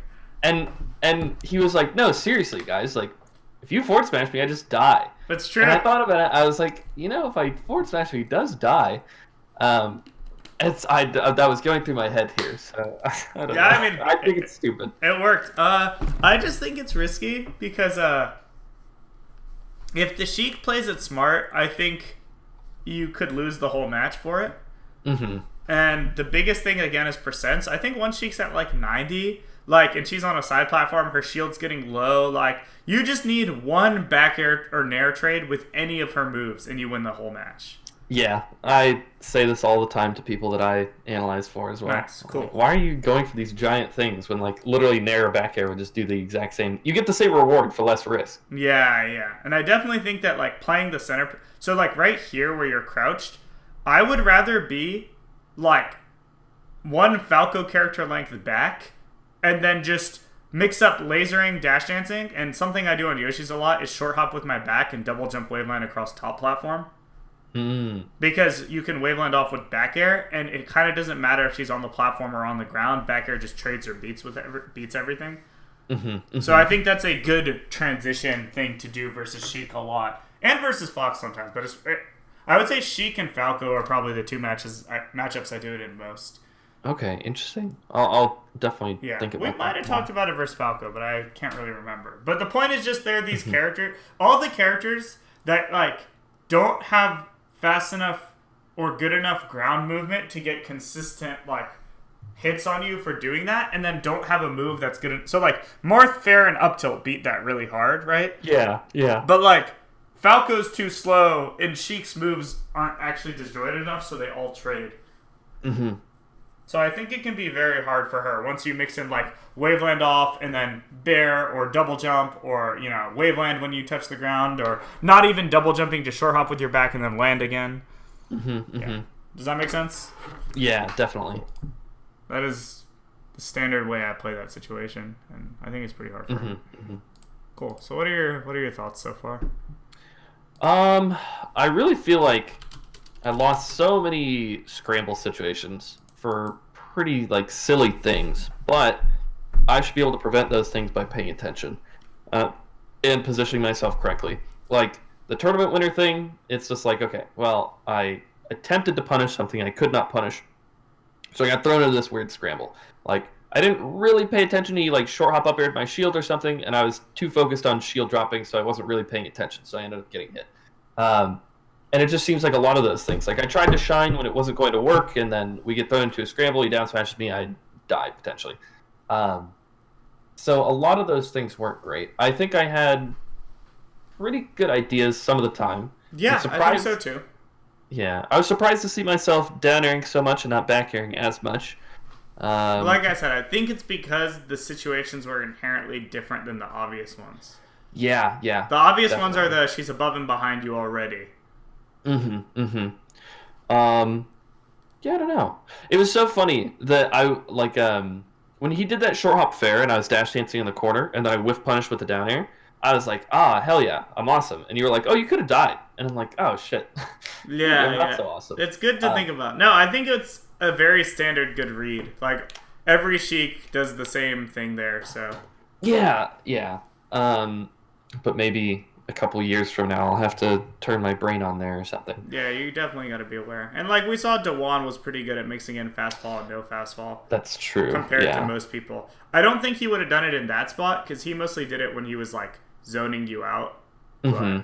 And he was like, no, seriously, guys, like, if you forward smash me, I just die. That's true. And I thought about it, I was like, if I forward smash him, he does die. That was going through my head here, so I don't know. I mean, I think it's stupid. It worked. I just think it's risky because if the Sheik plays it smart, I think you could lose the whole match for it. Mm-hmm. And the biggest thing again is percents. I think once Sheik's at like 90, like, and she's on a side platform, her shield's getting low. Like, you just need one back air or nair trade with any of her moves, and you win the whole match. Yeah, I say this all the time to people that I analyze for as well. Nice, cool. Like, why are you going for these giant things when, like, literally nair or back air would just do the exact same? You get the same reward for less risk. Yeah. And I definitely think that, like, playing the center... So, like, right here where you're crouched, I would rather be, like, one Falco character length back and then just mix up lasering, dash dancing, and something I do on Yoshi's a lot is short hop with my back and double jump waveland across top platform. Because you can waveland off with back air, and it kind of doesn't matter if she's on the platform or on the ground. Back air just trades or beats everything. So I think that's a good transition thing to do versus Sheik a lot, and versus Fox sometimes. But I would say Sheik and Falco are probably the two matchups I do it in most. Okay, interesting. I'll definitely think about that. We might have talked about it versus Falco, but I can't really remember. But the point is just there are these characters, all the characters that like don't have fast enough or good enough ground movement to get consistent like hits on you for doing that, and then don't have a move that's good. So like Marth, Fair, and Up Tilt beat that really hard, right? Yeah. But like Falco's too slow, and Sheik's moves aren't actually disjointed enough, so they all trade. So I think it can be very hard for her once you mix in like waveland off and then bear or double jump or, you know, waveland when you touch the ground, or not even double jumping, just short hop with your back and then land again. Yeah. Does that make sense? Yeah, definitely. That is the standard way I play that situation, and I think it's pretty hard for her. Cool. So what are your thoughts so far? I really feel like I lost so many scramble situations for pretty like silly things, but I should be able to prevent those things by paying attention and positioning myself correctly. Like the tournament winner thing, it's just like, okay, well, I attempted to punish something I could not punish, so I got thrown into this weird scramble. Like I didn't really pay attention to like short hop up air my shield or something, and I was too focused on shield dropping, so I wasn't really paying attention, so I ended up getting hit. And it just seems like a lot of those things. Like I tried to shine when it wasn't going to work, and then we get thrown into a scramble, he down smashes me, I die potentially. So a lot of those things weren't great. I think I had pretty good ideas some of the time. Yeah, I think so too. Yeah, I was surprised to see myself down airing so much and not back airing as much. Like I said, I think it's because the situations were inherently different than the obvious ones. Yeah. The obvious ones are she's above and behind you already. Yeah, I don't know. It was so funny that I like when he did that short hop fair and I was dash dancing in the corner and then I whiff punished with the down air. I was like, hell yeah, I'm awesome. And you were like, oh, you could have died. And I'm like, oh shit. Yeah, not so awesome. It's good to think about. No, I think it's a very standard good read. Like every Sheik does the same thing there. So yeah. But maybe a couple years from now, I'll have to turn my brain on there or something. Yeah, you definitely got to be aware. And like we saw, Dewan was pretty good at mixing in fast fall and no fast fall. That's true. Compared to most people. I don't think he would have done it in that spot because he mostly did it when he was like zoning you out. But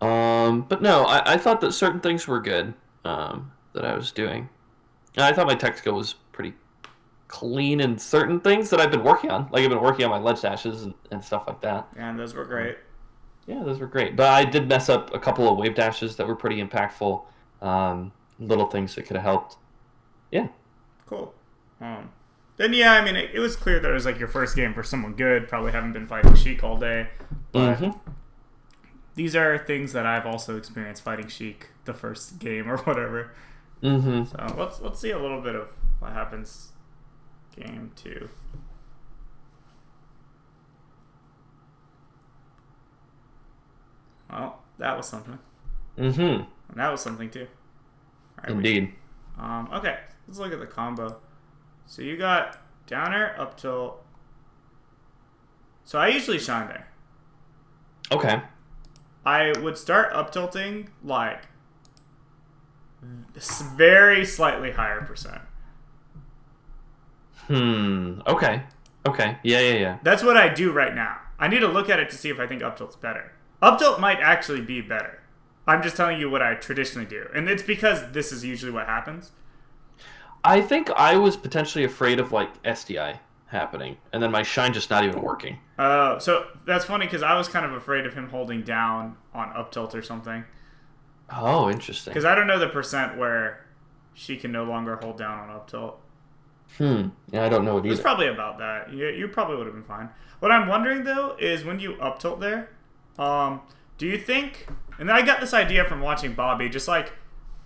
no, I thought that certain things were good that I was doing. And I thought my tech skill was pretty clean in certain things that I've been working on. Like I've been working on my ledge dashes and stuff like that. And those were great. Yeah, those were great. But I did mess up a couple of wave dashes that were pretty impactful. Little things that could have helped. Yeah. Cool. Then yeah, I mean, it was clear that it was like your first game for someone good. Probably haven't been fighting Sheik all day. But these are things that I've also experienced fighting Sheik the first game or whatever. So let's see a little bit of what happens game 2. Well, that was something. And that was something too. Right, indeed. Okay, let's look at the combo. So you got down air, up tilt. So I usually shine there. Okay. I would start up tilting like very slightly higher percent. Okay. Okay. Yeah. That's what I do right now. I need to look at it to see if I think up tilt's better. Up tilt might actually be better. I'm just telling you what I traditionally do. And it's because this is usually what happens. I think I was potentially afraid of like SDI happening, and then my shine just not even working. So that's funny because I was kind of afraid of him holding down on up tilt or something. Oh, interesting. Because I don't know the percent where she can no longer hold down on up tilt. Yeah, I don't know it either. It's probably about that. You probably would have been fine. What I'm wondering though is when you up tilt there, do you think? And I got this idea from watching Bobby. Just like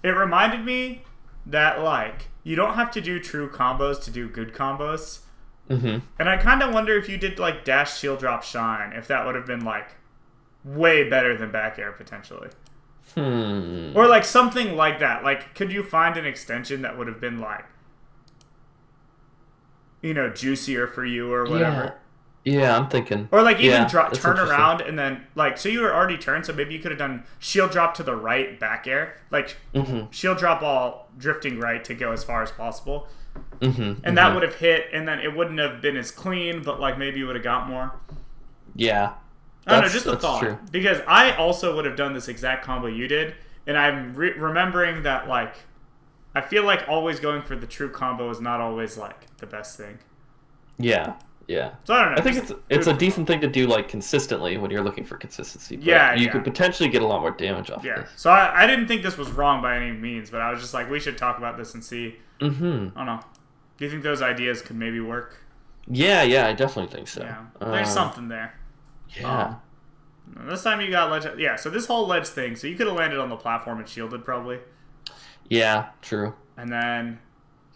it reminded me that like you don't have to do true combos to do good combos. And I kind of wonder if you did like dash shield drop shine, if that would have been like way better than back air potentially. Or like something like that. Like, could you find an extension that would have been like, you know, juicier for you or whatever? Yeah, I'm thinking. Or like even turn around and then like, so you were already turned, so maybe you could have done shield drop to the right back air, like shield drop all drifting right to go as far as possible. And that would have hit, and then it wouldn't have been as clean, but like maybe you would have got more. Yeah. I don't know, just a thought. True. Because I also would have done this exact combo you did, and I'm remembering that like, I feel like always going for the true combo is not always like the best thing. Yeah. So I don't know. I think it's a decent thing to do like consistently when you're looking for consistency. But you could potentially get a lot more damage off of this. So I didn't think this was wrong by any means, but I was just like, we should talk about this and see. I don't know. Do you think those ideas could maybe work? Yeah, I definitely think so. Yeah, there's something there. Yeah. This time you got ledge. Yeah, so this whole ledge thing, so you could have landed on the platform and shielded probably. Yeah, true. And then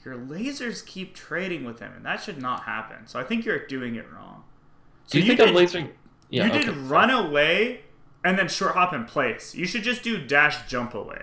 your lasers keep trading with him, and that should not happen. So I think you're doing it wrong. So do you think I'm lasering? Yeah, you did run away and then short hop in place. You should just do dash jump away.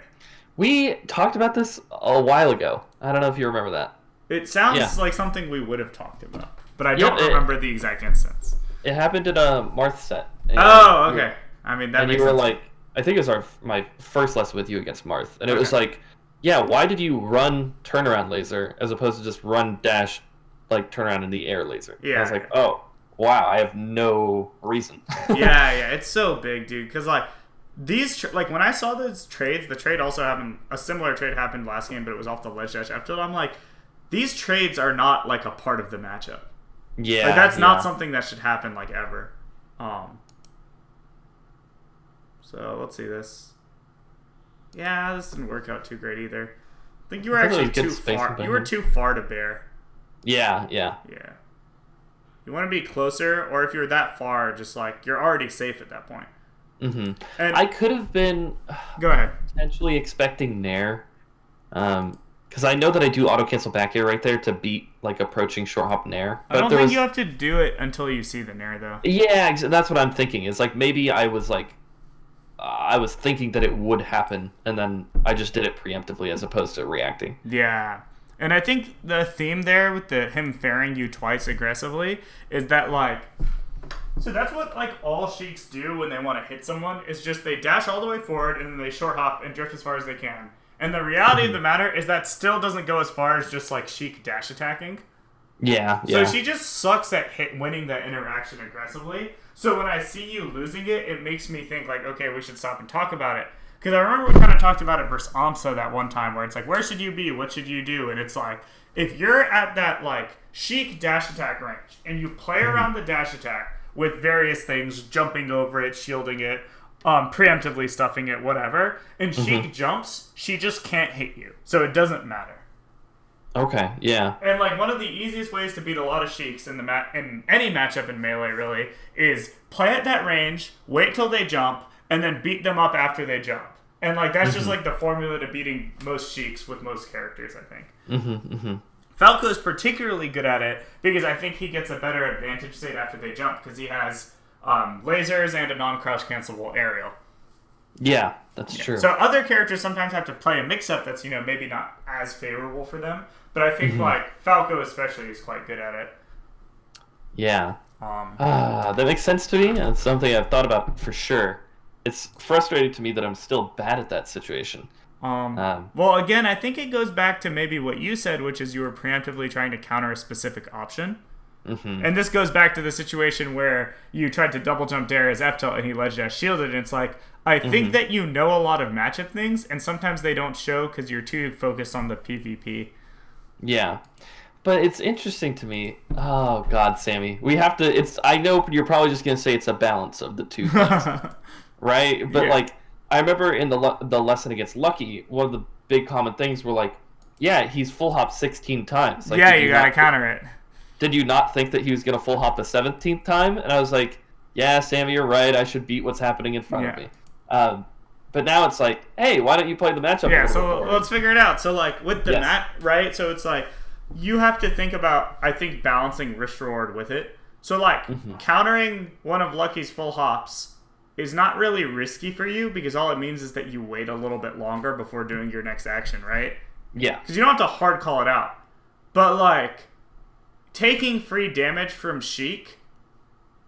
We talked about this a while ago. I don't know if you remember that. It sounds like something we would have talked about, but I don't remember the exact instance. It happened in a Marth set. Oh, okay. I mean, that makes sense. And you were like, I think it was my first lesson with you against Marth, and it was like, yeah, why did you run turnaround laser as opposed to just run dash, like turnaround in the air laser? Yeah. And I was like, oh, wow, I have no reason. yeah, it's so big, dude. Because like these, like when I saw those trades, the trade also happened. A similar trade happened last game, but it was off the ledge dash. After that, I'm like, these trades are not like a part of the matchup. Yeah, like that's not something that should happen like ever. So let's see this. Yeah, this didn't work out too great either. I think you were actually too far. You were too far to bear. Yeah. You want to be closer, or if you're that far, just like you're already safe at that point. And I could have been. Go ahead. Potentially expecting Nair, because I know that I do auto cancel back air right there to beat like approaching short hop Nair. But I don't think you have to do it until you see the Nair though. Yeah, that's what I'm thinking. Is like maybe I was like. I was thinking that it would happen, and then I just did it preemptively as opposed to reacting. Yeah. And I think the theme there with him fairing you twice aggressively is that, like... So that's what, like, all sheiks do when they want to hit someone, is just they dash all the way forward, and then they short hop and drift as far as they can. And the reality of the matter is that still doesn't go as far as just, like, sheik dash attacking. Yeah. So she just sucks at winning that interaction aggressively. So when I see you losing it, it makes me think like, okay, we should stop and talk about it. Because I remember we kind of talked about it versus Amsa that one time where it's like, where should you be? What should you do? And it's like, if you're at that like sheik dash attack range and you play around the dash attack with various things, jumping over it, shielding it, preemptively stuffing it, whatever, and sheik jumps, she just can't hit you. So it doesn't matter. Okay, yeah. And like one of the easiest ways to beat a lot of sheiks in in any matchup in Melee really is play at that range, wait till they jump, and then beat them up after they jump. And like that's just like the formula to beating most sheiks with most characters, I think. Falco is particularly good at it because I think he gets a better advantage state after they jump because he has lasers and a non-crouch cancelable aerial. Yeah, that's true. So other characters sometimes have to play a mix-up that's, maybe not as favorable for them. But I think, like, Falco especially is quite good at it. Yeah. That makes sense to me. It's something I've thought about for sure. It's frustrating to me that I'm still bad at that situation. Well, again, I think it goes back to maybe what you said, which is you were preemptively trying to counter a specific option. Mm-hmm. And this goes back to the situation where you tried to double jump dare as F tilt and he ledge dash shielded. And it's like, I think that you know a lot of matchup things, and sometimes they don't show because you're too focused on the PvP. Yeah. But it's interesting to me. Oh, God, Sammy. We have to... I know you're probably just going to say it's a balance of the two things. Right? But, like, I remember in the lesson against Lucky, one of the big common things were like, yeah, he's full hop 16 times. Like, yeah, you got to counter it. Did you not think that he was going to full hop the 17th time? And I was like, yeah, Sammy, you're right. I should beat what's happening in front of me. But now it's like, hey, why don't you play the matchup? Yeah, so let's figure it out. So, like, with the mat, right? So it's like, you have to think about, I think, balancing risk reward with it. So, like, countering one of Lucky's full hops is not really risky for you because all it means is that you wait a little bit longer before doing your next action, right? Yeah. Because you don't have to hard call it out. But, like, taking free damage from Sheik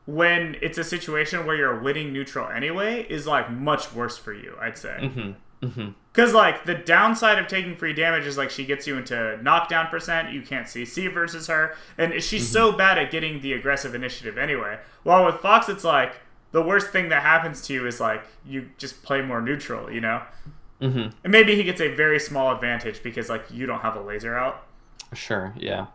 when it's a situation where you're winning neutral anyway is, like, much worse for you, I'd say. Because, like, the downside of taking free damage is, like, she gets you into knockdown percent, you can't CC versus her, and she's so bad at getting the aggressive initiative anyway. While with Fox, it's like, the worst thing that happens to you is, like, you just play more neutral, you know? And maybe he gets a very small advantage because, like, you don't have a laser out. Sure, yeah.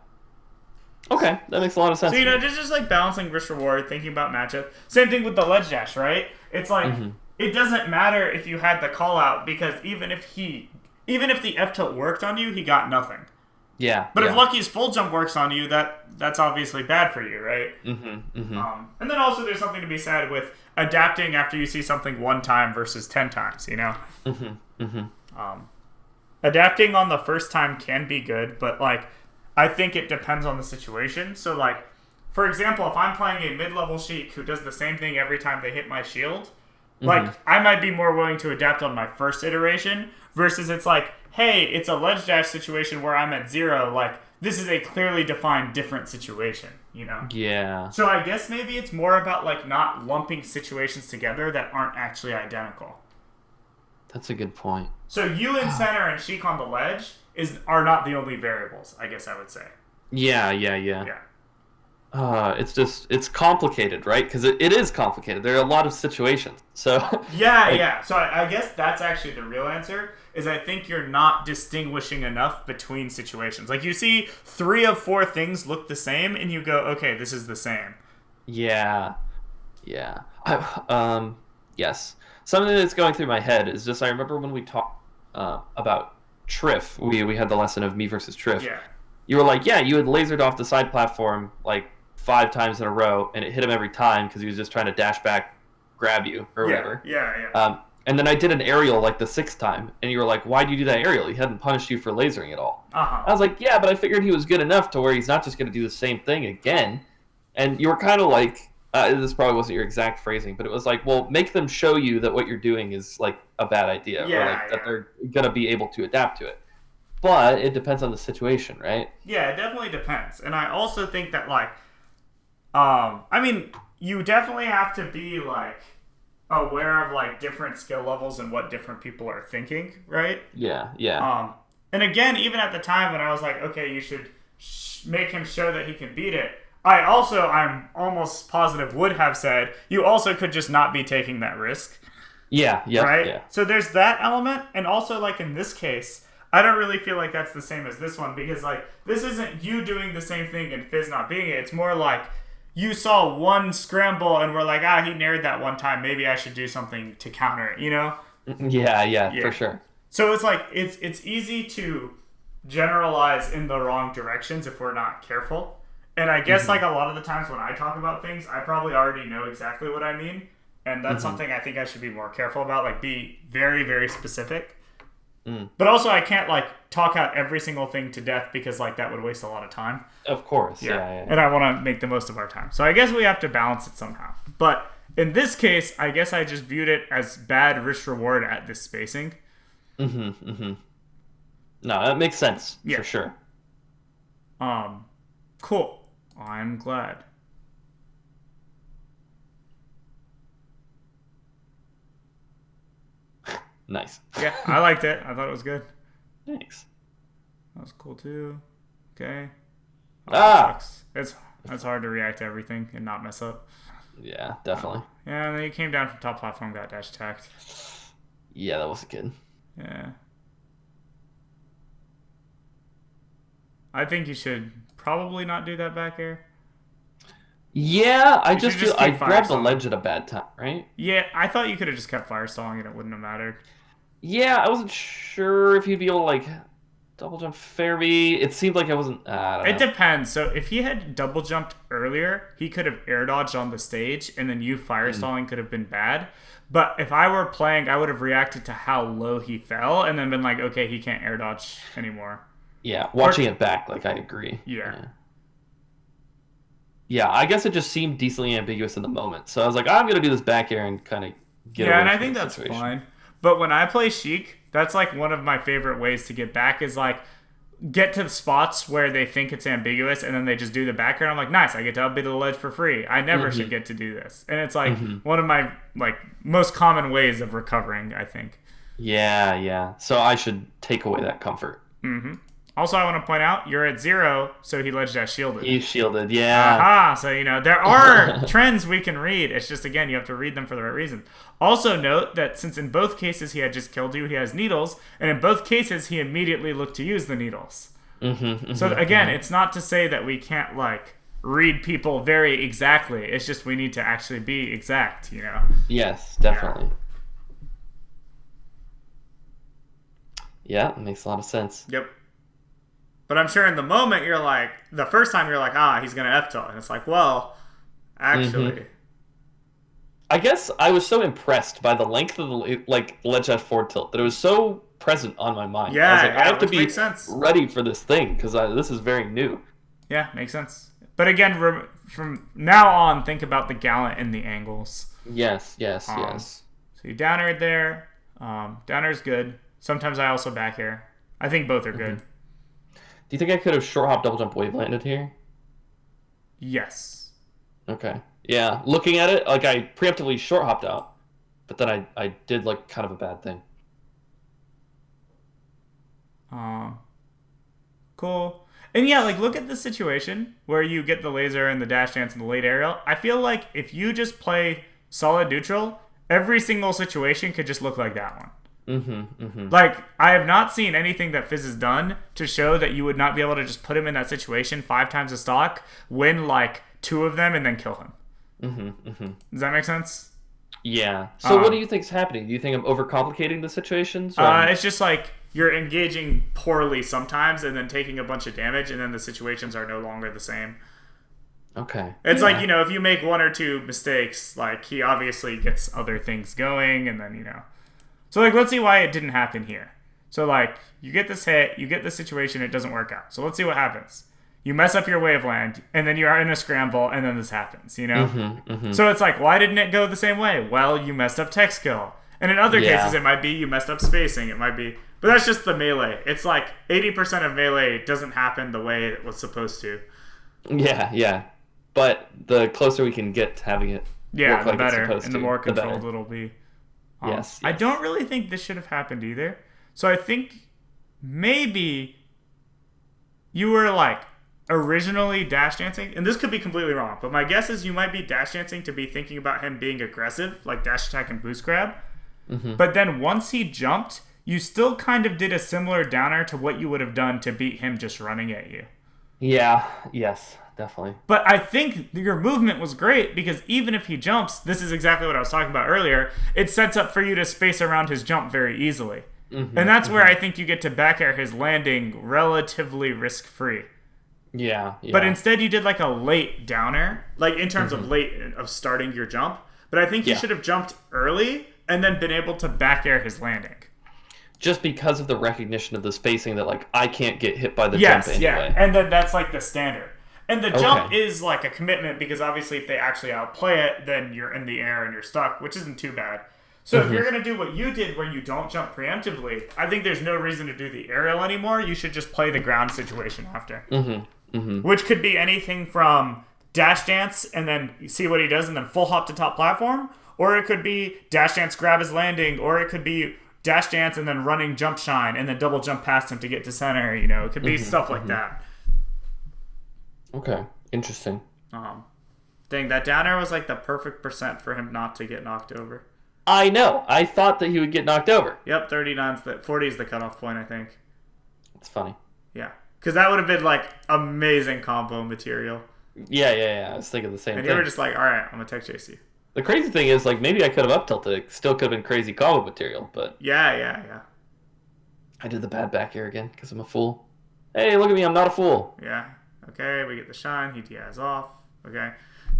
Okay, that makes a lot of sense. So, you know, just like balancing risk reward, thinking about matchup. Same thing with the ledge dash, right? It's like, it doesn't matter if you had the call out because even if the F tilt worked on you, he got nothing. Yeah. But if Lucky's full jump works on you, that's obviously bad for you, right? And then also there's something to be said with adapting after you see something one time versus 10 times, you know? Adapting on the first time can be good, but, like, I think it depends on the situation. So, like, for example, if I'm playing a mid-level Sheik who does the same thing every time they hit my shield, like, I might be more willing to adapt on my first iteration versus it's like, hey, it's a ledge dash situation where I'm at 0. Like, this is a clearly defined different situation, you know? Yeah. So I guess maybe it's more about, like, not lumping situations together that aren't actually identical. That's a good point. So you in center and Sheik on the ledge are not the only variables, I guess I would say. Yeah. It's complicated, right? Because it is complicated. There are a lot of situations. So yeah. So I guess that's actually the real answer, is I think you're not distinguishing enough between situations. Like, you see 3 of 4 things look the same, and you go, okay, this is the same. Yeah. Yes. Something that's going through my head is just, I remember when we talked about Triff, we had the lesson of me versus Triff. Yeah. You were like, yeah, you had lasered off the side platform like 5 times in a row, and it hit him every time because he was just trying to dash back, grab you, or whatever. Yeah. And then I did an aerial like the 6th time, and you were like, why'd you do that aerial? He hadn't punished you for lasering at all. I was like, yeah, but I figured he was good enough to where he's not just going to do the same thing again. And you were kind of like, this probably wasn't your exact phrasing, but it was like, well, make them show you that what you're doing is like a bad idea, or like that they're going to be able to adapt to it. But it depends on the situation, right? Yeah, it definitely depends. And I also think that, like, I mean, you definitely have to be, like, aware of, like, different skill levels and what different people are thinking, right? Yeah. And again, even at the time when I was like, okay, you should make him show that he can beat it, I'm almost positive would have said, you also could just not be taking that risk. Yeah. Right? Yeah. So there's that element, and also, like, in this case, I don't really feel like that's the same as this one, because, like, this isn't you doing the same thing and Fizz not being it. It's more like you saw one scramble and were like, he nared that one time. Maybe I should do something to counter it, you know? Yeah, for sure. So it's like, it's easy to generalize in the wrong directions if we're not careful. And I guess, like, a lot of the times when I talk about things, I probably already know exactly what I mean. And that's something I think I should be more careful about, like, be very, very specific. But also, I can't, like, talk out every single thing to death because, like, that would waste a lot of time. Of course, yeah. And I want to make the most of our time. So I guess we have to balance it somehow. But in this case, I guess I just viewed it as bad risk-reward at this spacing. No, that makes sense, for sure. Cool. I'm glad. Nice. Yeah, I liked it. I thought it was good. Thanks. That was cool too. Okay. Oh, Ah! That's hard to react to everything and not mess up. Yeah, definitely. Yeah, and then he came down from top platform, got dash attacked. Yeah, that wasn't good. Yeah. I think you should probably not do that back air. Yeah, I just feel I grabbed the firestalling. ledge at a bad time, right? Yeah, I thought you could have just kept firestalling and it wouldn't have mattered. Yeah, I wasn't sure if he'd be able to, like, double jump fair B. It seemed like I wasn't. I don't know. It depends. So if he had double jumped earlier, he could have air dodged on the stage, and then you firestalling could have been bad. But if I were playing, I would have reacted to how low he fell, and then been like, okay, he can't air dodge anymore. Yeah, watching it back, like, I agree. Yeah. Yeah, I guess it just seemed decently ambiguous in the moment. So I was like, I'm going to do this back air and kind of get away and I from think the that's situation. fine. But when I play Sheik, that's like one of my favorite ways to get back is like get to the spots where they think it's ambiguous and then they just do the back air. I'm like, nice, I get to upbeat the ledge for free. I never should get to do this. And it's like one of my like most common ways of recovering, I think. Yeah. So I should take away that comfort. Also, I want to point out, you're at 0, so he ledge dash shielded. He shielded, yeah. Aha, so, there are trends we can read. It's just, again, you have to read them for the right reason. Also note that since in both cases he had just killed you, he has needles, and in both cases he immediately looked to use the needles. So, again, it's not to say that we can't, like, read people very exactly. It's just we need to actually be exact, Yes, definitely. Yeah, it makes a lot of sense. Yep. But I'm sure in the moment you're like, the first time you're like, he's going to F-tilt. And it's like, well, actually. I guess I was so impressed by the length of the ledge dash forward tilt that it was so present on my mind. Yeah, I was like, I have to be ready for this thing because this is very new. Yeah, makes sense. But again, from now on, think about the gallant and the angles. Yes. So you down air there. Down air's good. Sometimes I also back air. I think both are good. Do you think I could have short hop double jump wave landed here? Yes. Okay. Yeah. Looking at it, like I preemptively short hopped out, but then I did like kind of a bad thing. Cool. And yeah, like look at the situation where you get the laser and the dash dance and the late aerial. I feel like if you just play solid neutral, every single situation could just look like that one. Like, I have not seen anything that Fizz has done to show that you would not be able to just put him in that situation 5 times a stock, win like 2 of them, and then kill him. Does that make sense? Yeah. So what do you think's happening? Do you think I'm overcomplicating the situations? It's just like you're engaging poorly sometimes and then taking a bunch of damage, and then the situations are no longer the same. Okay. It's like, if you make 1 or 2 mistakes, like he obviously gets other things going, and then, So, like, let's see why it didn't happen here. So, like, you get this hit, you get this situation, it doesn't work out. So, let's see what happens. You mess up your wave land, and then you are in a scramble, and then this happens, So, it's like, why didn't it go the same way? Well, you messed up tech skill. And in other cases, it might be you messed up spacing. It might be... But that's just the melee. It's like 80% of melee doesn't happen the way it was supposed to. Yeah. But the closer we can get to having it work the like better, it's supposed and to, the more controlled better. it'll be. Yes. I don't really think this should have happened either. So I think maybe you were like originally dash dancing, and this could be completely wrong, but my guess is you might be dash dancing to be thinking about him being aggressive, like dash attack and boost grab. But then once he jumped, you still kind of did a similar downer to what you would have done to beat him just running at you. Yeah. Yes. Definitely. But I think your movement was great because even if he jumps, this is exactly what I was talking about earlier, it sets up for you to space around his jump very easily. And that's where I think you get to back air his landing relatively risk-free. Yeah. But instead you did like a late downer, like in terms of late of starting your jump. But I think you should have jumped early and then been able to back air his landing. Just because of the recognition of the spacing that like I can't get hit by the jump anyway. Yeah. And then that's like the standard. And the jump is like a commitment because obviously if they actually outplay it, then you're in the air and you're stuck, which isn't too bad. So if you're going to do what you did where you don't jump preemptively, I think there's no reason to do the aerial anymore. You should just play the ground situation after. Which could be anything from dash dance and then see what he does and then full hop to top platform. Or it could be dash dance, grab his landing. Or it could be dash dance and then running jump shine and then double jump past him to get to center. You know, it could be stuff like that. Okay, interesting. Dang, that down air was like the perfect percent for him not to get knocked over. I know. I thought that he would get knocked over. Yep, 40 is the cutoff point, I think. It's funny. Yeah, because that would have been like amazing combo material. Yeah. I was thinking the same thing. And you were just like, all right, I'm gonna tech chase you. The crazy thing is, like, maybe I could have up tilted. It still could have been crazy combo material, but yeah. I did the bad back air again because I'm a fool. Hey, look at me! I'm not a fool. Yeah. Okay, we get the shine. He DIs off. Okay.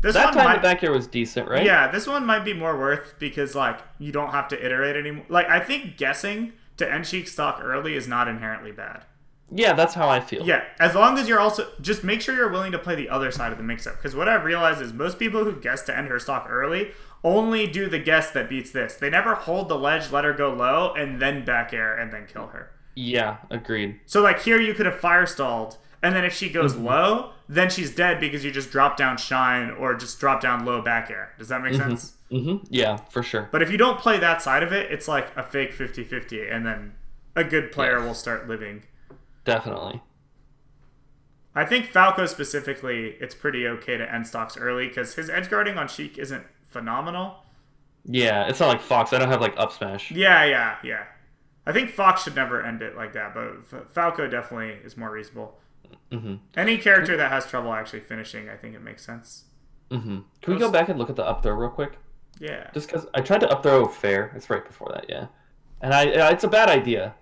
The back air was decent, right? Yeah, this one might be more worth because, like, you don't have to iterate anymore. Like, I think guessing to end Sheik stock early is not inherently bad. Yeah, that's how I feel. Yeah, as long as you're also... Just make sure you're willing to play the other side of the mix-up. Because what I've realized is most people who guess to end her stock early only do the guess that beats this. They never hold the ledge, let her go low, and then back air, and then kill her. Yeah, agreed. So, like, here you could have fire stalled, and then if she goes low, then she's dead because you just drop down shine or just drop down low back air. Does that make sense? Yeah, for sure. But if you don't play that side of it, it's like a fake 50-50, and then a good player will start living. Definitely. I think Falco specifically, it's pretty okay to end stocks early because his edge guarding on Sheik isn't phenomenal. Yeah, it's not like Fox. I don't have like up smash. Yeah. I think Fox should never end it like that, but Falco definitely is more reasonable. Any character that has trouble actually finishing, I think it makes sense. Can we go back and look at the up throw real quick? Yeah. Just because I tried to up throw fair. It's right before that, yeah. And it's a bad idea,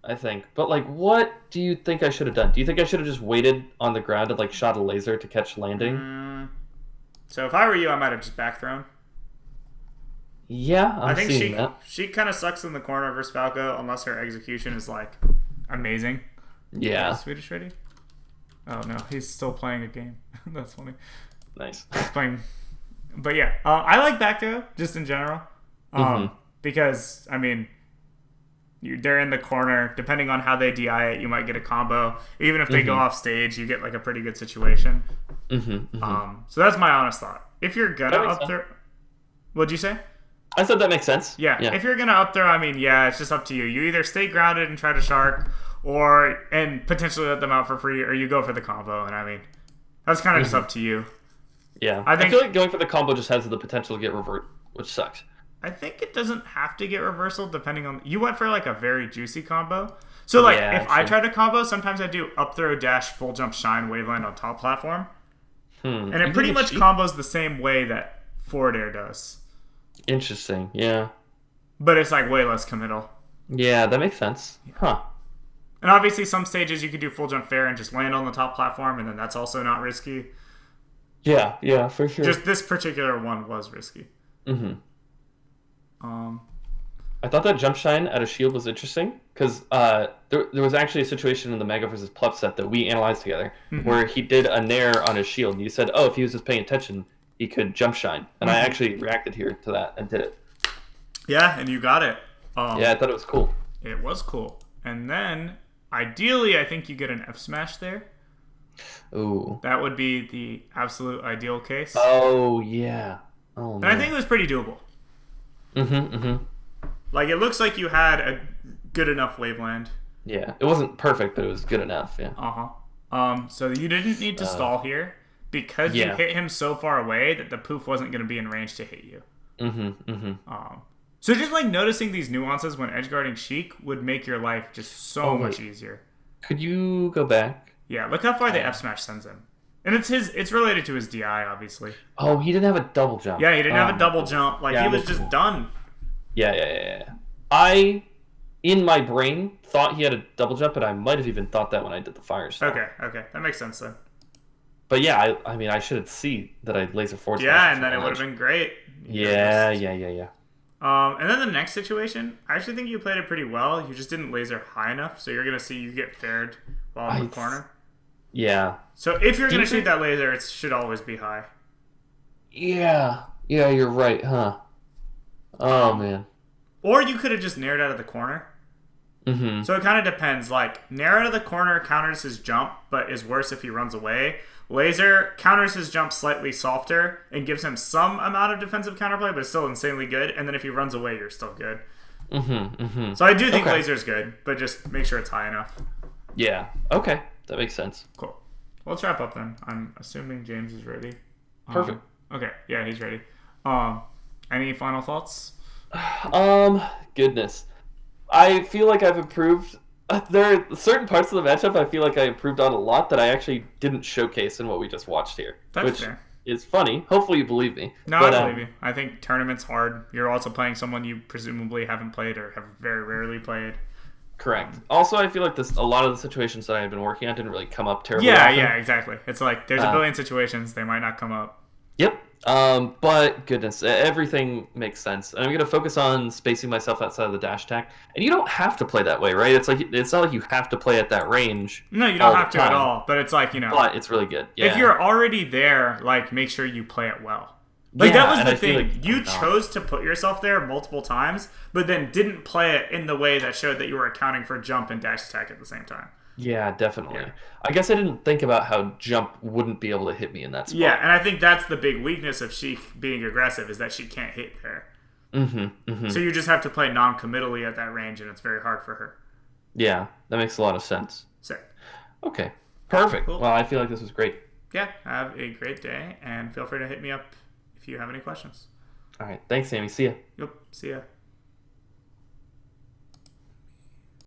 I think. But, like, what do you think I should have done? Do you think I should have just waited on the ground and, like, shot a laser to catch landing? So if I were you, I might have just back thrown. Yeah, I think seeing that. she kind of sucks in the corner versus Falco unless her execution is, like, amazing. Yeah. Swedish ready? Oh, no. He's still playing a game. That's funny. Nice. He's playing... But, yeah. I like back throw, just in general. Because, I mean... They're in the corner. Depending on how they DI it, you might get a combo. Even if they go off stage, you get like a pretty good situation. So that's my honest thought. If you're gonna up throw, what'd you say? I said that makes sense. Yeah. If you're gonna up throw, I mean, yeah, it's just up to you. You either stay grounded and try to shark, and potentially let them out for free, or you go for the combo. And I mean, that's kind of just up to you. Yeah, I feel like going for the combo just has the potential to get revert, which sucks. I think it doesn't have to get reversal depending on... You went for like a very juicy combo. So like if I try to combo, sometimes I do up throw dash full jump shine waveland on top platform. And it pretty much combos the same way that forward air does. Interesting, yeah. But it's like way less committal. Yeah, that makes sense. Huh. And obviously some stages you could do full jump fair and just land on the top platform and then that's also not risky. Yeah, for sure. Just this particular one was risky. I thought that jump shine out of shield was interesting because there was actually a situation in the Mega versus Pleb set that we analyzed together where he did a nair on his shield and you said, oh, if he was just paying attention, he could jump shine. And I actually reacted here to that and did it. Yeah, and you got it. Yeah, I thought it was cool. It was cool. And then, ideally, I think you get an F smash there. Ooh. That would be the absolute ideal case. Oh, yeah. Oh, and I think it was pretty doable. Like, it looks like you had a good enough waveland. Yeah, it wasn't perfect, but it was good enough, yeah. So you didn't need to stall here because you hit him so far away that the poof wasn't going to be in range to hit you. So just, like, noticing these nuances when edgeguarding Sheik would make your life just so much easier. Could you go back? Yeah, look how far the F smash sends him. And it's related to his DI, obviously. Oh, he didn't have a double jump. Yeah, he didn't have a double jump. Like, he was just done. Yeah. I, in my brain, thought he had a double jump, and I might have even thought that when I did the fire stall. Okay. That makes sense then. But yeah, I mean, I should see that I laser forward. Yeah, and then it would have been great. Yeah. And then the next situation, I actually think you played it pretty well. You just didn't laser high enough, so you're going to see you get fared while in the corner. Yeah. So if you're going to shoot that laser, it should always be high. Yeah, you're right, huh? Oh, man. Or you could have just nared out of the corner. So it kind of depends. Like, nair out of the corner counters his jump, but is worse if he runs away. Laser counters his jump slightly softer and gives him some amount of defensive counterplay, but it's still insanely good. And then if he runs away, you're still good. So I do think laser's good, but just make sure it's high enough. Yeah. Okay. That makes sense. Cool. Well, let's wrap up then. I'm assuming James is ready. Perfect. Okay. Yeah, he's ready. Any final thoughts? Goodness. I feel like I've improved. There are certain parts of the matchup I feel like I improved on a lot that I actually didn't showcase in what we just watched here. That's fair. Is funny. Hopefully you believe me. No, I believe you. I think tournament's hard. You're also playing someone you presumably haven't played or have very rarely played. Correct. Also, I feel like a lot of the situations that I had been working on didn't really come up terribly often. often. Yeah, exactly. It's like there's a billion situations. They might not come up. Yep. But goodness, everything makes sense. And I'm going to focus on spacing myself outside of the dash attack. And you don't have to play that way, right? It's not like you have to play at that range. No, you don't have to at all. But it's like, But it's really good. Yeah. If you're already there, like, make sure you play it well. Like, that was the thing. Like, you chose to put yourself there multiple times, but then didn't play it in the way that showed that you were accounting for jump and dash attack at the same time. Yeah, definitely. Yeah. I guess I didn't think about how jump wouldn't be able to hit me in that spot. Yeah, and I think that's the big weakness of Sheik being aggressive, is that she can't hit there. So you just have to play non-committally at that range, and it's very hard for her. Yeah, that makes a lot of sense. Sick. Okay, perfect. Cool. Well, I feel like this was great. Yeah, have a great day, and feel free to hit me up if you have any questions. All right, thanks, Sammy. See ya. Yep, see ya.